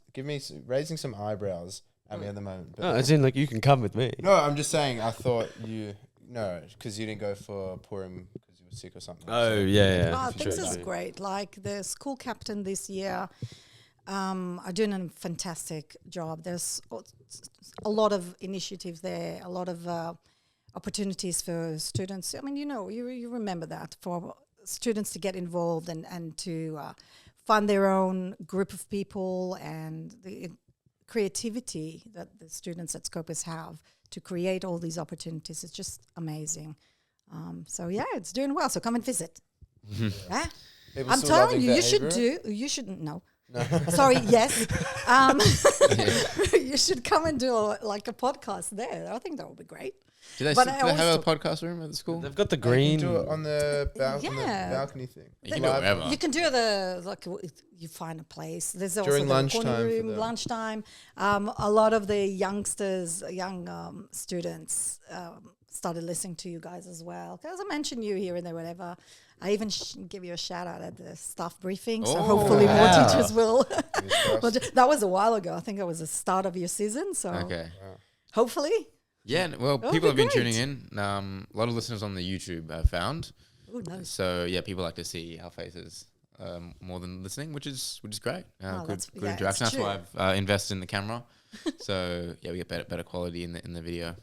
raising some eyebrows at me at the moment. But Oh, as in, like, you can come with me. no, I'm just saying. I thought because you didn't go for Purim because you were sick or something. Oh, yeah. Oh, for things sure. is great. Like the school captain this year are doing a fantastic job. There's a lot of initiatives there, a lot of opportunities for students. I mean, you remember that, for students to get involved and to fund their own group of people, and the creativity that the students at Scopus have to create all these opportunities is just amazing. So yeah, it's doing well. So come and visit. Eh? People I'm still telling loving you, the you should Hebrew? you shouldn't know. Sorry, yes. You should come and do a podcast there. I think that would be great. Do they, But do I they always have a thought- podcast room at the school? They've got the You green. can do it on the, on the Yeah. balcony thing. You can do it wherever. You can do you find a place. There's also During the lunchtime corner for room, them. lunchtime. A lot of the young students started listening to you guys as well. Because I mentioned you here and there, whatever. I even give you a shout out at the staff briefing. So Oh, hopefully more wow. teachers will. Fingers crossed. But that was a while ago. I think it was the start of your season. So Okay. hopefully. Yeah, well, That would people have be been great. tuning in. A lot of listeners on the YouTube have found. Oh, nice. So yeah, people like to see our faces more than listening, which is great. Oh, Good that's- yeah, it's interaction. That's why true. I've invested in the camera. So yeah, we get better quality in the video.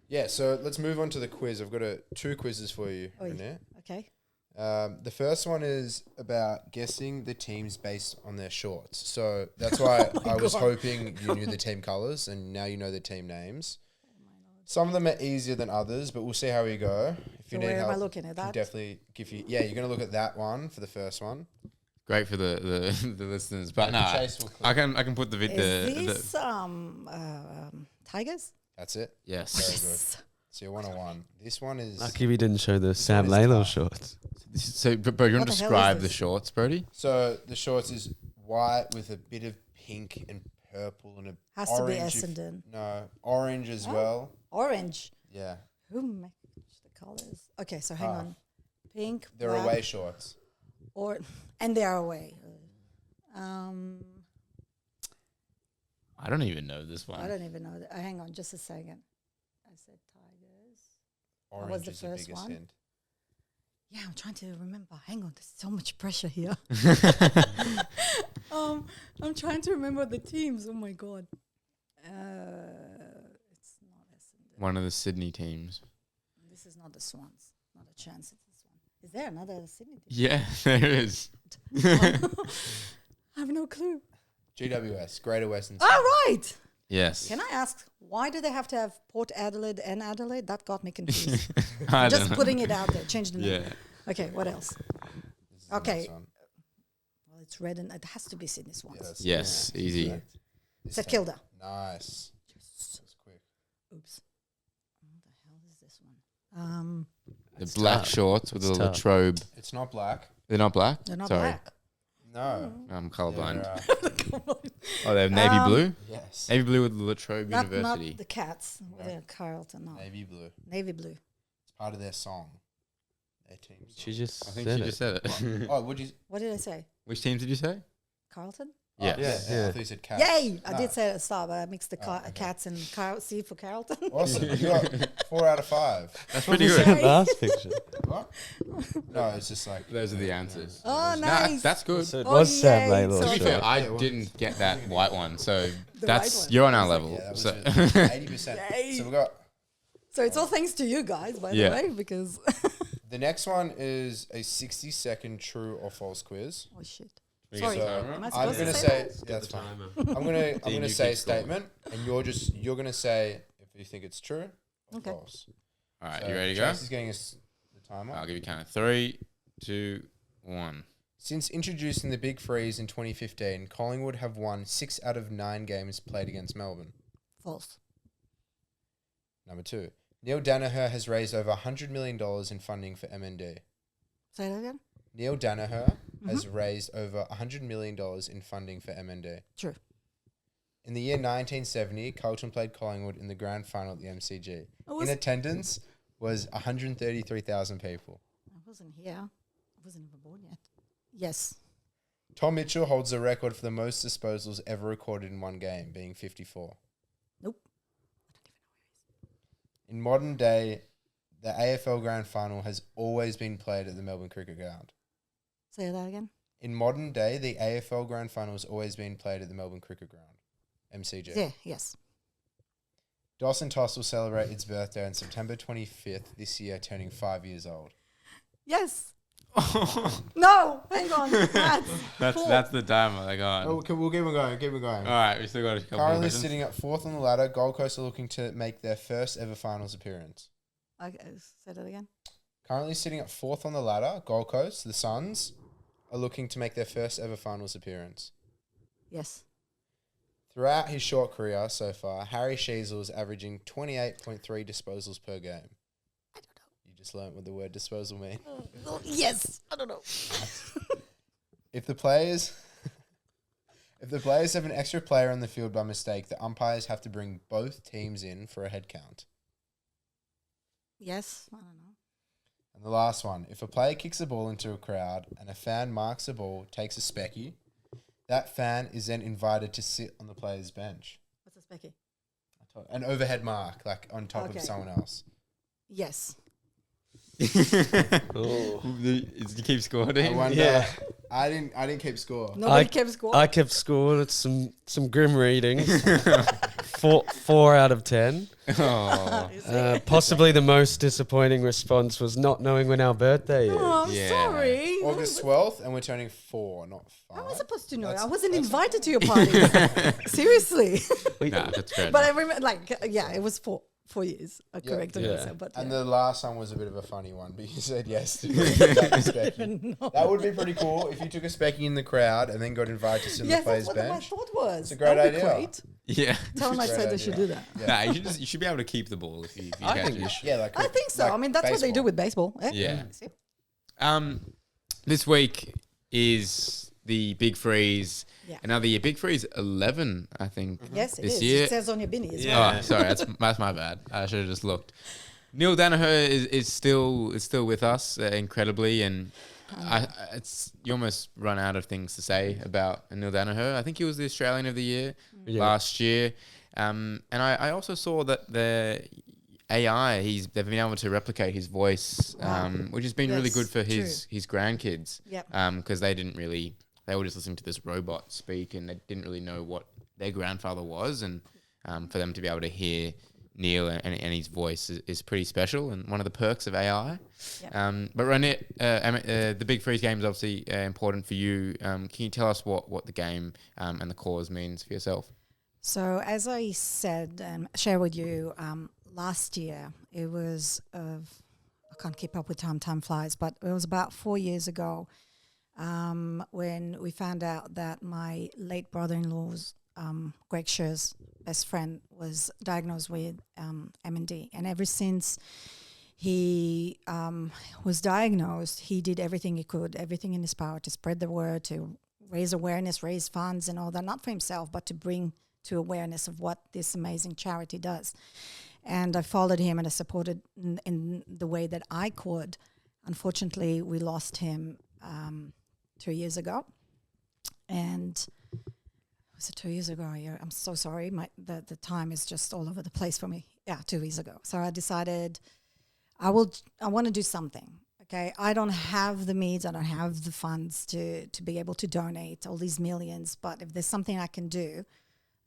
Yeah, so let's move on to the quiz. I've got two quizzes for you, Oi. Renee. Okay. The first one is about guessing the teams based on their shorts. So that's why I was God. hoping you knew the team colours, and now you know the team names. Some of them are easier than others, but we'll see how we go. If So you need where am I help, looking at can that? definitely give you. Yeah, you're gonna look at that one for the first one. Great for the the listeners, but no, Chase will click. I can put the vid. Is The this Tigers? That's it. yes. Very good. So you're 101. This one is Lucky we didn't show the Sam is Laylo tough. shorts. So, bro, you want What to the hell is describe the this? shorts, Brodie? so the shorts is white with a bit of pink and purple and a Has to be orange if- Essendon. No, orange as Oh. well. Orange. Yeah, Who makes the colors? Okay, so hang Ah. on. Pink, they're black, away shorts. and they're away. I don't even know this one. I don't even know. Hang on, just a second. I said Tigers. Orange the is the first biggest one? hint. Yeah, I'm trying to remember. Hang on, there's so much pressure here. I'm trying to remember the teams. Oh my god. It's not Essendon. One of the Sydney teams. This is not the Swans. Not a chance. It's this one. Is there another Sydney team? Yeah, there is. I have no clue. GWS, Greater Western Sydney. All right. Yes. Can I ask, why do they have to have Port Adelaide and Adelaide? That got me confused. I don't Just know. putting it out there. Change the name. Yeah. Okay, what else? This is the Okay. next one. Well, it's red and it has to be Sydney Swans. Yeah, that's- Yes, easy. correct. This St time. Kilda. Nice. That's quick. Oops. What the hell is this one? The It's black tough. shorts with It's the tough. Latrobe. It's not black. They're not black? They're not Sorry. black. No. I'm colorblind. They're, Oh, they have navy blue? yes. Navy blue with the Latrobe Not University. the Cats. They're Carlton. No. Navy blue. Navy blue. It's part of their song. Their team song. She just I think said she it. just said it. Oh, would you? What did I say? Which teams did you say? Carlton? Yes. Oh, yeah, Yeah. I thought you said cat. Yay! I No. did say at the start, but I mixed the okay. Cats and C for Carlton. Awesome. You got 4 out of 5. That's What pretty was good. that last picture? What? No, it's just like Those are the answers. Oh, Nah, nice. that's good. So it Oh, was Sam yay. Laylo. To be fair, short. I Yeah, well- didn't get that white one, so The that's white one. you're on our I was level. yeah, that was So it. 80%. Yay. So we got So it's all thanks to you guys, by Yeah. the way, because the next one is a 60-second true or false quiz. oh shit. We Sorry, get the timer? am I I'm supposed gonna to say say that? that's fine. timer. I'm gonna you say a keep scoring. statement, and you're gonna say if you think it's true or Okay. false. All right, So you ready to go? Chase is getting us the timer. I'll give you count of 3, 2, 1. Since introducing the Big Freeze in 2015, Collingwood have won 6 out of 9 games played against Melbourne. False. Number 2, Neil Danaher has raised over $100 million in funding for MND. Say that again? Neil Danaher has raised over $100 million in funding for MND. True. In the year 1970, Carlton played Collingwood in the grand final at the MCG. I was- In attendance was 133,000 people. I wasn't here. I wasn't even born yet. Yes. Tom Mitchell holds the record for the most disposals ever recorded in one game, being 54. Nope. In modern day, the AFL Grand Final has always been played at the Melbourne Cricket Ground. Say that again. In modern day, the AFL Grand Final has always been played at the Melbourne Cricket Ground, MCG. Yeah, yes. Dawson Toss will celebrate its birthday on September 25th this year, turning 5 years old. Yes. No, hang on. That's the timer. I got. Oh, we'll keep on going, keep on going. All right, we still got a couple more Currently questions. sitting at 4th on the ladder, Gold Coast are looking to make their first ever finals appearance. Okay, say that again. Currently sitting at 4th on the ladder, Gold Coast, the Suns, are looking to make their first ever finals appearance. Yes. Throughout his short career so far, Harry Sheezel is averaging 28.3 disposals per game. I don't know. You just learnt what the word disposal means. Yes. I don't know. If the players have an extra player on the field by mistake, the umpires have to bring both teams in for a head count. Yes. I don't know. And the last one, if a player kicks a ball into a crowd and a fan marks the ball, takes a specky, that fan is then invited to sit on the player's bench. What's a specky? An overhead mark, like on top Okay. of someone else. Yes. Oh. Did you keep scoring? I wonder. Yeah. I didn't keep score. Nobody kept score. I kept scoring. It's some grim readings. 4 out of 10. Oh. Possibly the most disappointing response was not knowing when our birthday is. Oh, I'm Yeah. sorry. August 12th, and we're turning 4, not 5. How am I supposed to know? That's- I wasn't that's- invited to your party. Seriously. Nah, that's fair. But I remember, it was 4 years. I Yeah. corrected Yeah. myself. But And yeah. the last one was a bit of a funny one, but you said yes to take a specky. No. That would be pretty cool if you took a specky in the crowd and then got invited to sit on Yes, the player's that's what my bench. thought was. It's a great That would be idea. Great. yeah. Tell them I Great said they should idea. do that. Yeah. Nah, you should be able to keep the ball if you I catch think it. you should. Yeah, like I think so. like I mean, that's what they do baseball. with baseball. Eh? Yeah. See? This week is the Big Freeze. Yeah. Another year. Big Freeze 11, I think. Yes, it This is. year- It says on your binny as Yeah. well. Oh, sorry, that's my bad. I should have just looked. Neil Danaher is still with us incredibly, and you almost run out of things to say about Neil Danaher. I think he was the Australian of the Year last year, and I also saw that the AI they've been able to replicate his voice, which has been really Yes, good for true. his grandkids. Yep. Because they were just listening to this robot speak, and they didn't really know what their grandfather was, and for them to be able to hear Neil and his voice is pretty special, and one of the perks of AI. Yep. But Ronit, the Big Freeze game is obviously important for you. Can you tell us what the game and the cause means for yourself? So as I said and share with you, last year it was, I can't keep up with time flies, but it was about 4 years ago when we found out that my late brother-in-law's Greg Sher's best friend was diagnosed with MND, and ever since he was diagnosed, he did everything he could, everything in his power to spread the word, to raise awareness, raise funds and all that, not for himself, but to bring to awareness of what this amazing charity does. And I followed him and I supported in the way that I could. Unfortunately, we lost him 2 years ago. And was it 2 years ago? Yeah, I'm so sorry. The time is just all over the place for me. Yeah, 2 years ago. So I decided I want to do something. Okay, I don't have the means, I don't have the funds to be able to donate all these millions. But if there's something I can do,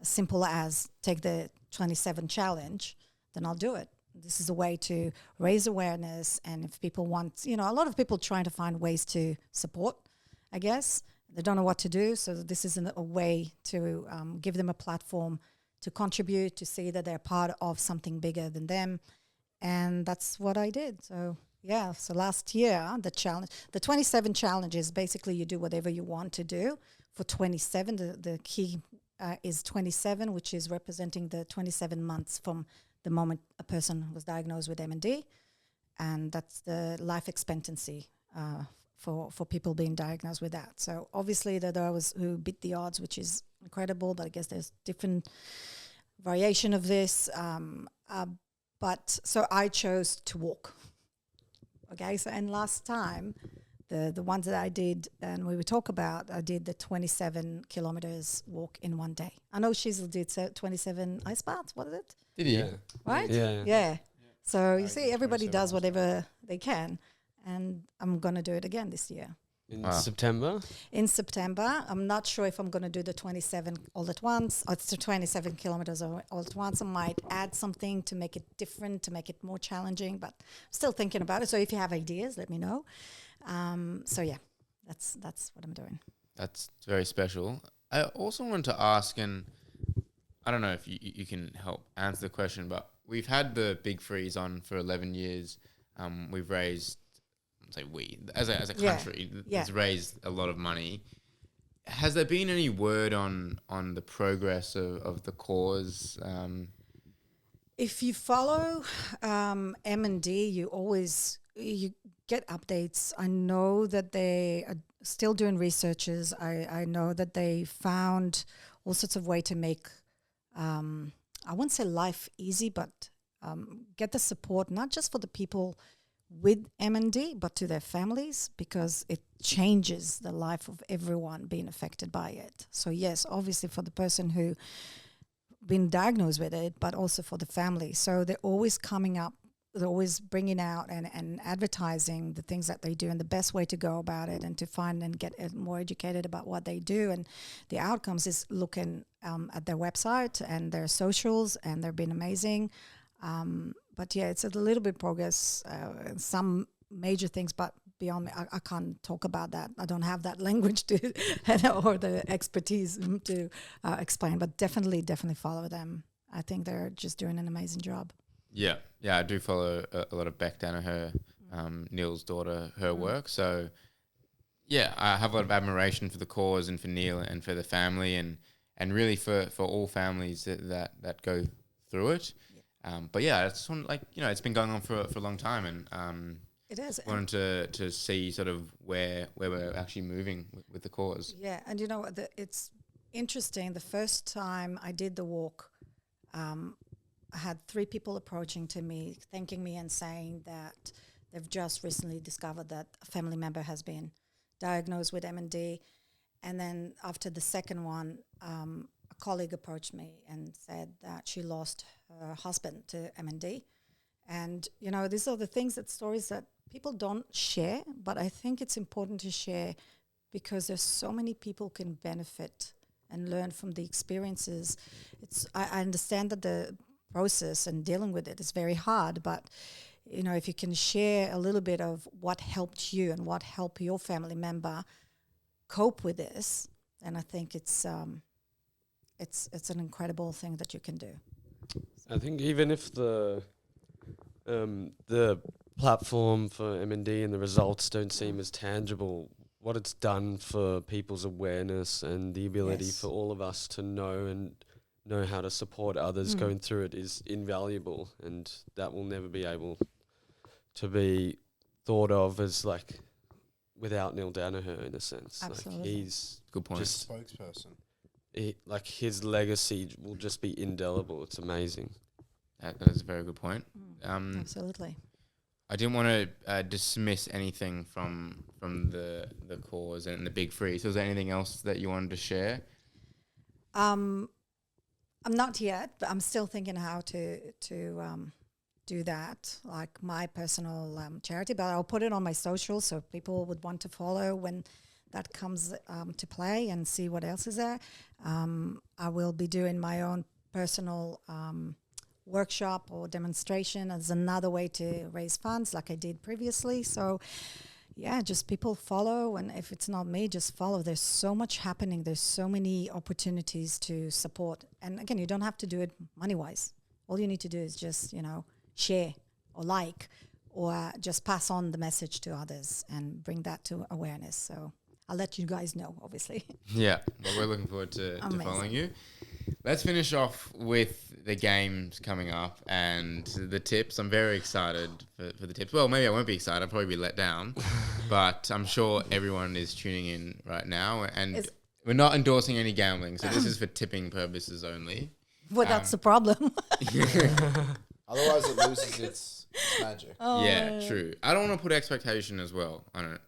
as simple as take the 27 challenge, then I'll do it. This is a way to raise awareness, and if people want, a lot of people trying to find ways to support, I guess. They don't know what to do, so this is a way to give them a platform to contribute, to see that they're part of something bigger than them, and that's what I did. So last year, the 27 challenge is basically you do whatever you want to do for 27. The key is 27, which is representing the 27 months from the moment a person was diagnosed with MND, and that's the life expectancy for people being diagnosed with that. So obviously there are those who beat the odds, which is incredible, but I guess there's different variation of this. But so I chose to walk. Okay, so and last time, the ones that I did, and we would talk about, I did the 27 kilometers walk in one day. I know Shizel did 27 ice baths, what is it? Did he? Yeah. Right? Yeah. So you see, everybody 27 does ice whatever they can, and I'm going to do it again this year. In Wow. September. In September, I'm not sure if I'm going to do the 27 all at once, or it's the 27 kilometers all at once. I might add something to make it different, to make it more challenging, but still thinking about it. So if you have ideas, let me know. That's what I'm doing. That's very special. I also wanted to ask, and I don't know if you can help answer the question, but we've had the Big Freeze on for 11 years. We've raised say we, as a Yeah. country, Yeah. has raised a lot of money. Has there been any word on the progress of the cause? If you follow M&D, you get updates. I know that they are still doing researches. I know that they found all sorts of way to make, I wouldn't say life easy, but get the support, not just for the people with M&D, but to their families, because it changes the life of everyone being affected by it. So yes, obviously for the person who been diagnosed with it, but also for the family. So they're always coming up, they're always bringing out and advertising the things that they do and the best way to go about it and to find and get more educated about what they do. And the outcomes is looking at their website and their socials, and they've been amazing. But yeah, it's a little bit progress, some major things, but beyond me, I can't talk about that. I don't have that language to or the expertise to explain, but definitely follow them. I think they're just doing an amazing job. Yeah, I do follow a lot of Beck Danaher, Neil's daughter, her work. So yeah, I have a lot of admiration for the cause and for Neil and for the family and really for all families that go through it. But yeah, it's it's been going on for a long time, and It is. wanted to see sort of where we're actually moving with the cause. Yeah, and you know, it's interesting. The first time I did the walk, I had 3 people approaching to me, thanking me and saying that they've just recently discovered that a family member has been diagnosed with M&D. And then after the second one, a colleague approached me and said that she lost her husband to M&D. And, you know, these are the stories that people don't share, but I think it's important to share because there's so many people can benefit and learn from the experiences. I understand that the process and dealing with it is very hard, but, you know, if you can share a little bit of what helped you and what helped your family member cope with this, then I think it's an incredible thing that you can do. I think even if the platform for M&D and the results don't seem as tangible, what it's done for people's awareness and the ability for all of us to know how to support others going through it is invaluable, and that will never be able to be thought of as like without Neil Danaher, in a sense. Absolutely. Like he's Good point. just Spokesperson. like his legacy will just be indelible. It's amazing. That is a very good point. Absolutely. I didn't want to dismiss anything from the cause and the big three. So is there anything else that you wanted to share? I'm not yet, but I'm still thinking how to do that, like my personal charity. But I'll put it on my social so people would want to follow when that comes to play and see what else is there. I will be doing my own personal workshop or demonstration as another way to raise funds like I did previously. So yeah, just people follow, and if it's not me, just follow. There's so much happening. There's so many opportunities to support. And again, you don't have to do it money-wise. All you need to do is just, you know, share or like or just pass on the message to others and bring that to awareness. So I'll let you guys know, obviously. Yeah, well, we're looking forward to following you. Let's finish off with the games coming up and the tips. I'm very excited for the tips. Well, maybe I won't be excited. I'll probably be let down. But I'm sure everyone is tuning in right now. And we're not endorsing any gambling, so this is for tipping purposes only. Well, that's the problem. Otherwise, it loses its magic. Yeah, true. I don't want to put expectation as well on it.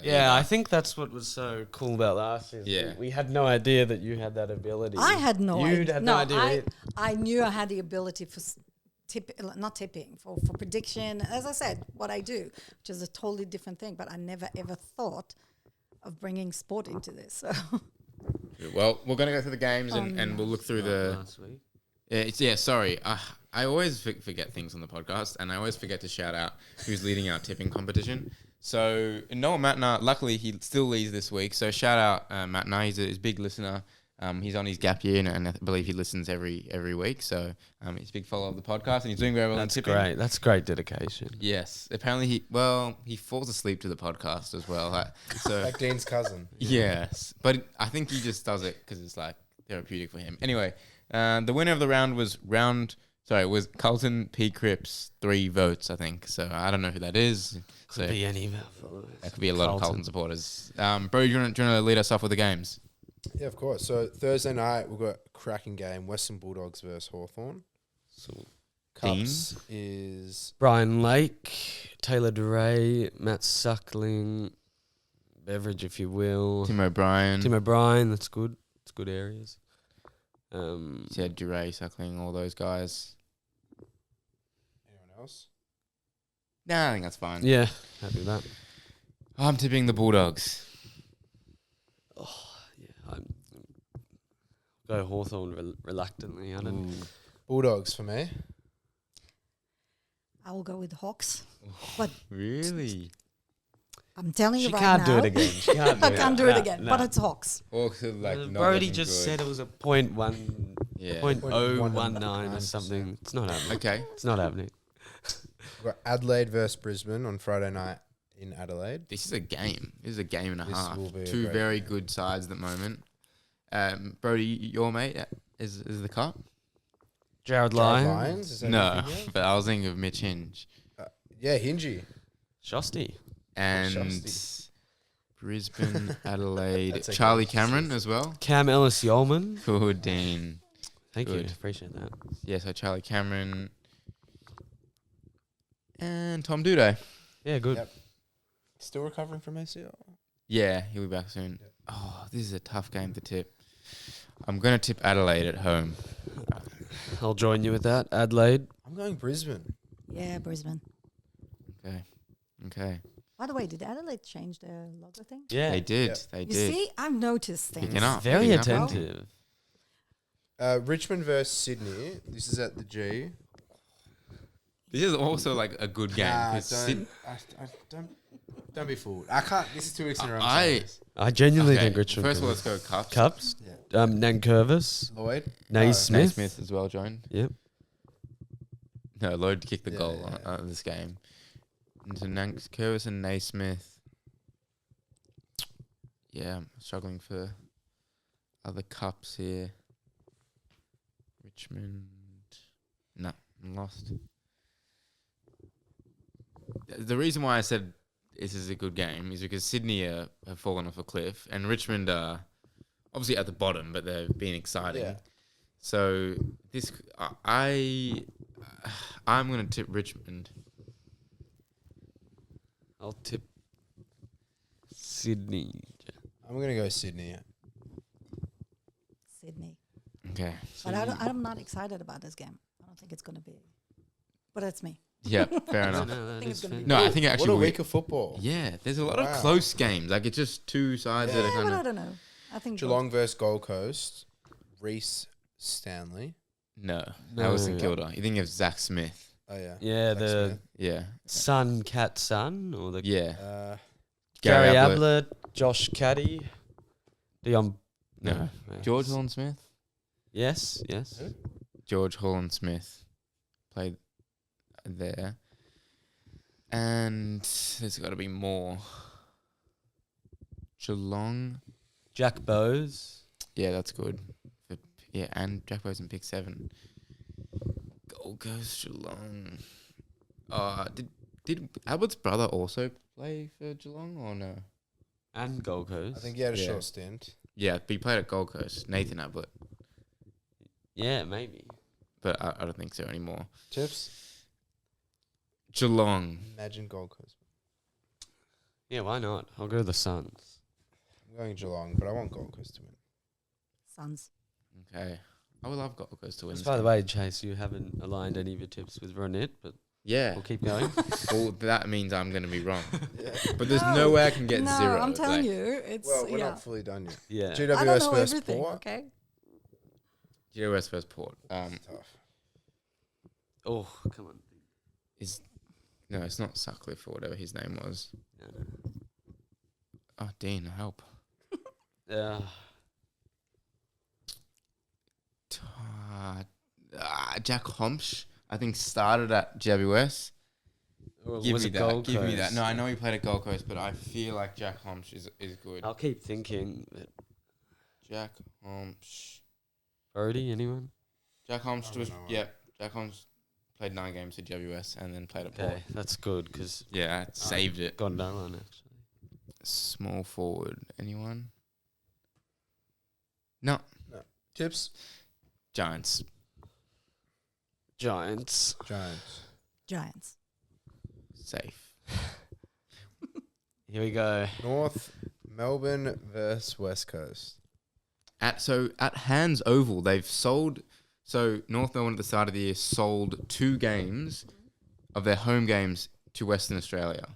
Yeah, I think that's what was so cool about last season. Yeah. We had no idea that you had that ability. I had no idea. You had no idea. I knew I had the ability for for prediction. As I said, what I do, which is a totally different thing, but I never ever thought of bringing sport into this. So. Well, we're going to go through the games and we'll look through the... Last week. Sorry. I always forget things on the podcast, and I always forget to shout out who's leading our tipping competition. So Noah Matna, luckily he still leads this week. So shout out Matna, he's a big listener. He's on his gap year, and I believe he listens every week. So he's a big follower of the podcast, and he's doing very well in That's tipping. great. That's great dedication. Yes. Apparently, he falls asleep to the podcast as well. Like Dean's cousin. Yes, but I think he just does it because it's like therapeutic for him. Anyway, the winner of the round was Carlton P. Cripps, 3 votes, I think. So I don't know who that is. Could be any of our followers. That could be a lot of Carlton supporters. Bro, do you want to lead us off with the games? Yeah, of course. So Thursday night, we've got a cracking game. Western Bulldogs versus Hawthorn. So, Cups is... Brian Lake, Taylor DeRay, Matt Suckling, Beveridge, if you will. Tim O'Brien. That's good. It's good areas. Yeah, Duray, Suckling, all those guys. Anyone else? Nah, I think that's fine. Yeah, happy with that. I'm tipping the Bulldogs. Go Hawthorn reluctantly. I don't. Bulldogs for me. I will go with Hawks. But Really? I'm telling you She right can't now. do it again. She can't do I can't do it again. But it's Hawks. Hawks are like not Brodie looking just good. said it was a .1, Yeah. 0.019 or something. It's not happening. Okay. It's not happening. We've got Adelaide versus Brisbane on Friday night in Adelaide. This is a game. This is a game and a This half. will be a 2 great very game. good sides at the moment. Brodie, your mate is the cup? Jared Jared Lyons. Lyons? Is that No, anything yet? but I was thinking of Mitch Hinge. Yeah, Hingy. Shosty. And Shosty. Brisbane, Adelaide, That's a Charlie good Cameron as well. Cam Ellis Yeoman. Good, Dean. Thank Good. you. Appreciate that. Yeah, so Charlie Cameron and Tom Duday. Yeah, good. Yep. Still recovering from ACL. Yeah, he'll be back soon. Oh, this is a tough game to tip. I'm going to tip Adelaide at home. I'll join you with that. Adelaide. I'm going Brisbane. Yeah, Brisbane. Okay. By the way, did Adelaide change their logo thing? Yeah. They did. Yep. They You did. see, I've noticed things. Picking up. Very picking up. attentive. Richmond versus Sydney. This is at the G. This is also like a good game. Nah, 'cause don't be fooled. I can't. This is 2 weeks in a row. I'm I- saying this. I genuinely Okay, think Richmond. first of all, can let's go Cups. Cups. Yeah. Nankervis. Lloyd. Naismith. Naismith as well joined. Yep. No, Lloyd kicked the Yeah, goal yeah. on this game. And so Curvis and Naismith. Yeah, I'm struggling for other cups here. Richmond. No, I'm lost. The reason why I said this is a good game is because Sydney have fallen off a cliff and Richmond are obviously at the bottom, but they've been exciting. Yeah. So this, I'm going to tip Richmond. I'll tip Sydney. I'm gonna go Sydney. Sydney. Okay. But I'm not excited about this game. I don't think it's going to be. But that's me. Yeah, fair enough. No, I think it's gonna be No, I think What actually a week of football. yeah, there's a lot of Wow. close games. Like it's just 2 sides that are Yeah, kind but I of don't know. I think Geelong versus Gold Coast. Reece Stanley. no. That was St No. Kilda. You think of Zach Smith? Oh yeah. Yeah, Zach the Smith. Yeah, Cat Sun or the yeah. Gary Ablett, Josh Caddy, Dion. No. George Holland Smith. Yes. Who? George Holland Smith played there, and there's got to be more. Geelong. Jack Bowes. Yeah, that's good. Yeah, and Jack Bowes in pick 7. Gold Coast, Geelong. Did Abbott's brother also play for Geelong or no? And Gold Coast. I think he had a Yeah. short stint. Yeah, but he played at Gold Coast. Nathan Ablett, Yeah, maybe. but I don't think so anymore. Tips. Geelong. Imagine Gold Coast. Yeah, why not? I'll go the Suns. I'm going Geelong, but I want Gold Coast to win. Suns. Okay, I would love Gold Coast to win. Just this by the game. way, Chase, you haven't aligned any of your tips with Ronit, but Yeah. we'll keep going. Well, that means I'm going to be wrong. Yeah. But there's no way I can get no, 0. I'm telling like, you, it's Well, we're yeah. not fully done yet. Yeah. I don't GWS know versus everything. Port. Okay. GWS versus Port. Tough. Oh, come on. No, it's not Sutcliffe or whatever his name was. No. Oh, Dean, help. Jack Homsch, I think, started at GWS. Give me that. Give me that. No, I know he played at Gold Coast, but I feel like Jack Homsch is good. I'll keep thinking. Jack Homsch. Brodie, anyone? Jack Homsch was Jack Homsch played 9 games at GWS and then played at Port. Okay, that's good because Yeah, saved it. got no one actually. Small forward. Anyone? No. Tips? Giants. Giants. Giants. Safe. Here we go. North Melbourne versus West Coast. At Hands Oval, they've sold. So North Melbourne at the start of the year sold 2 games of their home games to Western Australia.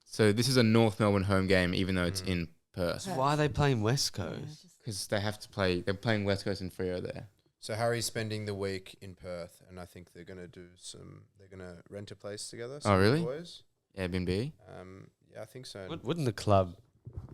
So this is a North Melbourne home game, even though it's in Perth, Why are they playing West Coast? because they have to play. They're playing West Coast and Freo there. So Harry's spending the week in Perth, and I think they're gonna do some. They're gonna rent a place together. Oh, really? Boys. Airbnb. Yeah, I think so. Wouldn't the club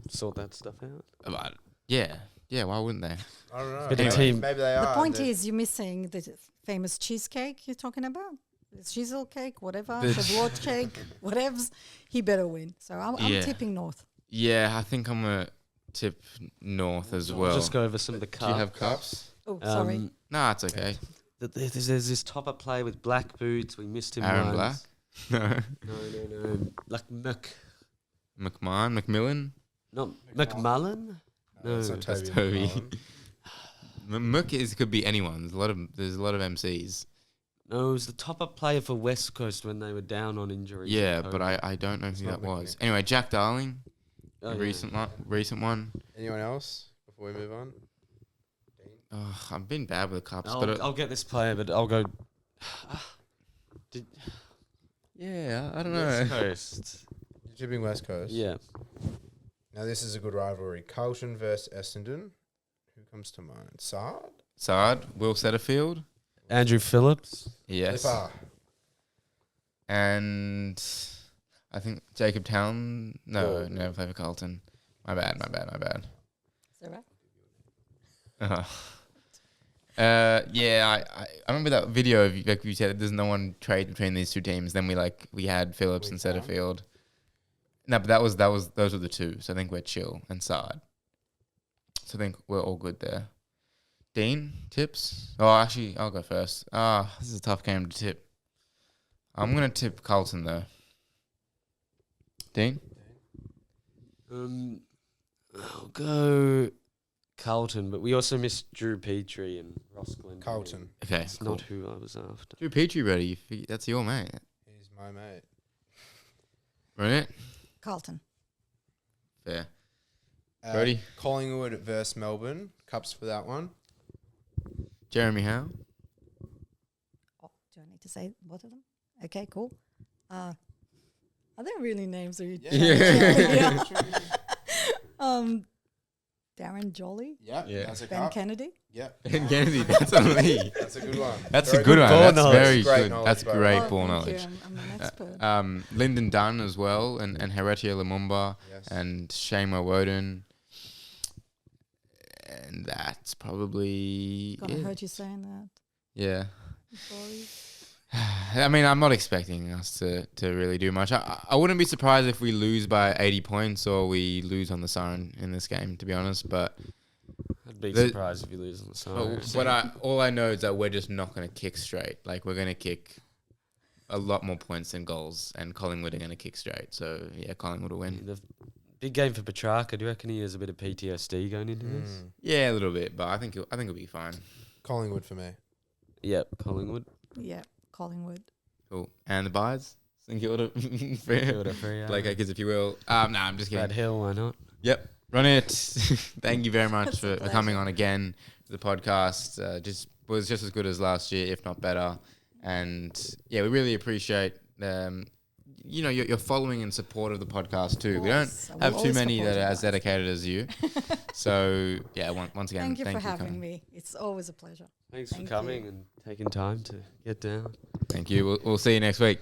sort that stuff out? But yeah. Why wouldn't they? I don't know. Bit of Maybe, team. maybe they are. The point They're- is, you're missing the famous cheesecake you're talking about. The chisel cake, whatever, The- the blood cake, whatever's. He better win. So I'm Yeah. tipping North. Yeah, I think I'm gonna tip North as well. Just go over some of the Do cups. you have cups? Oh, sorry. Nah, it's okay. There's this topper play with black boots. We missed him Aaron once. Black. No. Like Macmillan. not McMullen. No, That's not that's Toby. Toby. Mook could be anyone. There's a lot of MCs. No, it was the top up player for West Coast when they were down on injury. Yeah, but I don't know who that not was. McNick. Anyway, Jack Darling, Oh, yeah. recent one. Anyone else before we move on? Oh, I've been bad with the cups, I'll get this player, but I'll go yeah, I don't West know. Coast. You're tipping West Coast. Yeah, Now this is a good rivalry. Carlton versus Essendon. Who comes to mind? Sard. Sard, Will Setterfield, Andrew Phillips. yes, Flipper. and I think Jacob Town. No, Oh. never played for Carlton. My bad. Is that right? Yeah, I remember that video of like you said there's no one trade between these two teams. Then we had Phillips and Setterfield. No, but those were the two. So I think we're chill and Sard. So I think we're all good there. Dean, tips? Oh, actually, I'll go first. This is a tough game to tip. I'm gonna tip Carlton though. Dean? I'll go Carlton, but we also missed Drew Petrie and Ross Glenn. Carlton. Okay, That's cool. not who I was after. Drew Petrie, buddy. That's your mate. He's my mate. Right? Carlton. Fair. Brodie? Collingwood versus Melbourne. Cups for that one. Jeremy Howe? Oh, do I need to say both of them? Okay, cool. Are there really names? Or you Yeah. Darren Jolly, Yeah. Yeah. That's a Ben cup. Kennedy. Yeah. Ben Kennedy, that's on me. That's a good one. That's Very a good one. ball That's knowledge. very Great good. knowledge, That's by the great way. ball thank knowledge. you. I'm an expert. Lyndon Dunn as well, and Heretia Lumumba, Yes. and Shamo Woden. And that's probably God, I it. heard you saying that. Yeah. I'm sorry. I mean, I'm not expecting us to really do much. I wouldn't be surprised if we lose by 80 points or we lose on the siren in this game, to be honest. But I'd be The- surprised if you lose on the side. all I know is that we're just not going to kick straight. Like, we're going to kick a lot more points than goals, and Collingwood are going to kick straight. So, yeah, Collingwood will win. The big game for Petrarca. Do you reckon he has a bit of PTSD going into this? Mm. Yeah, a little bit, but I think it'll be fine. Collingwood for me. Yep, Collingwood. Yeah, Collingwood. Cool. And the buys? St Kilda. Kilda Freo. Like, I guess if you will. Nah, I'm just kidding. Brad Hill, why not? Yep. Ronit, thank you very much It's a for coming on again to the podcast. Was just as good as last year, if not better. And yeah, we really appreciate your following and support of the podcast too. We don't Yes, I will have too always many support that you are as guys. dedicated as you. So yeah, once again, Thank you for coming. having me. It's always a pleasure. Thanks Thank for coming you. and taking time to get down. Thank you. We'll see you next week.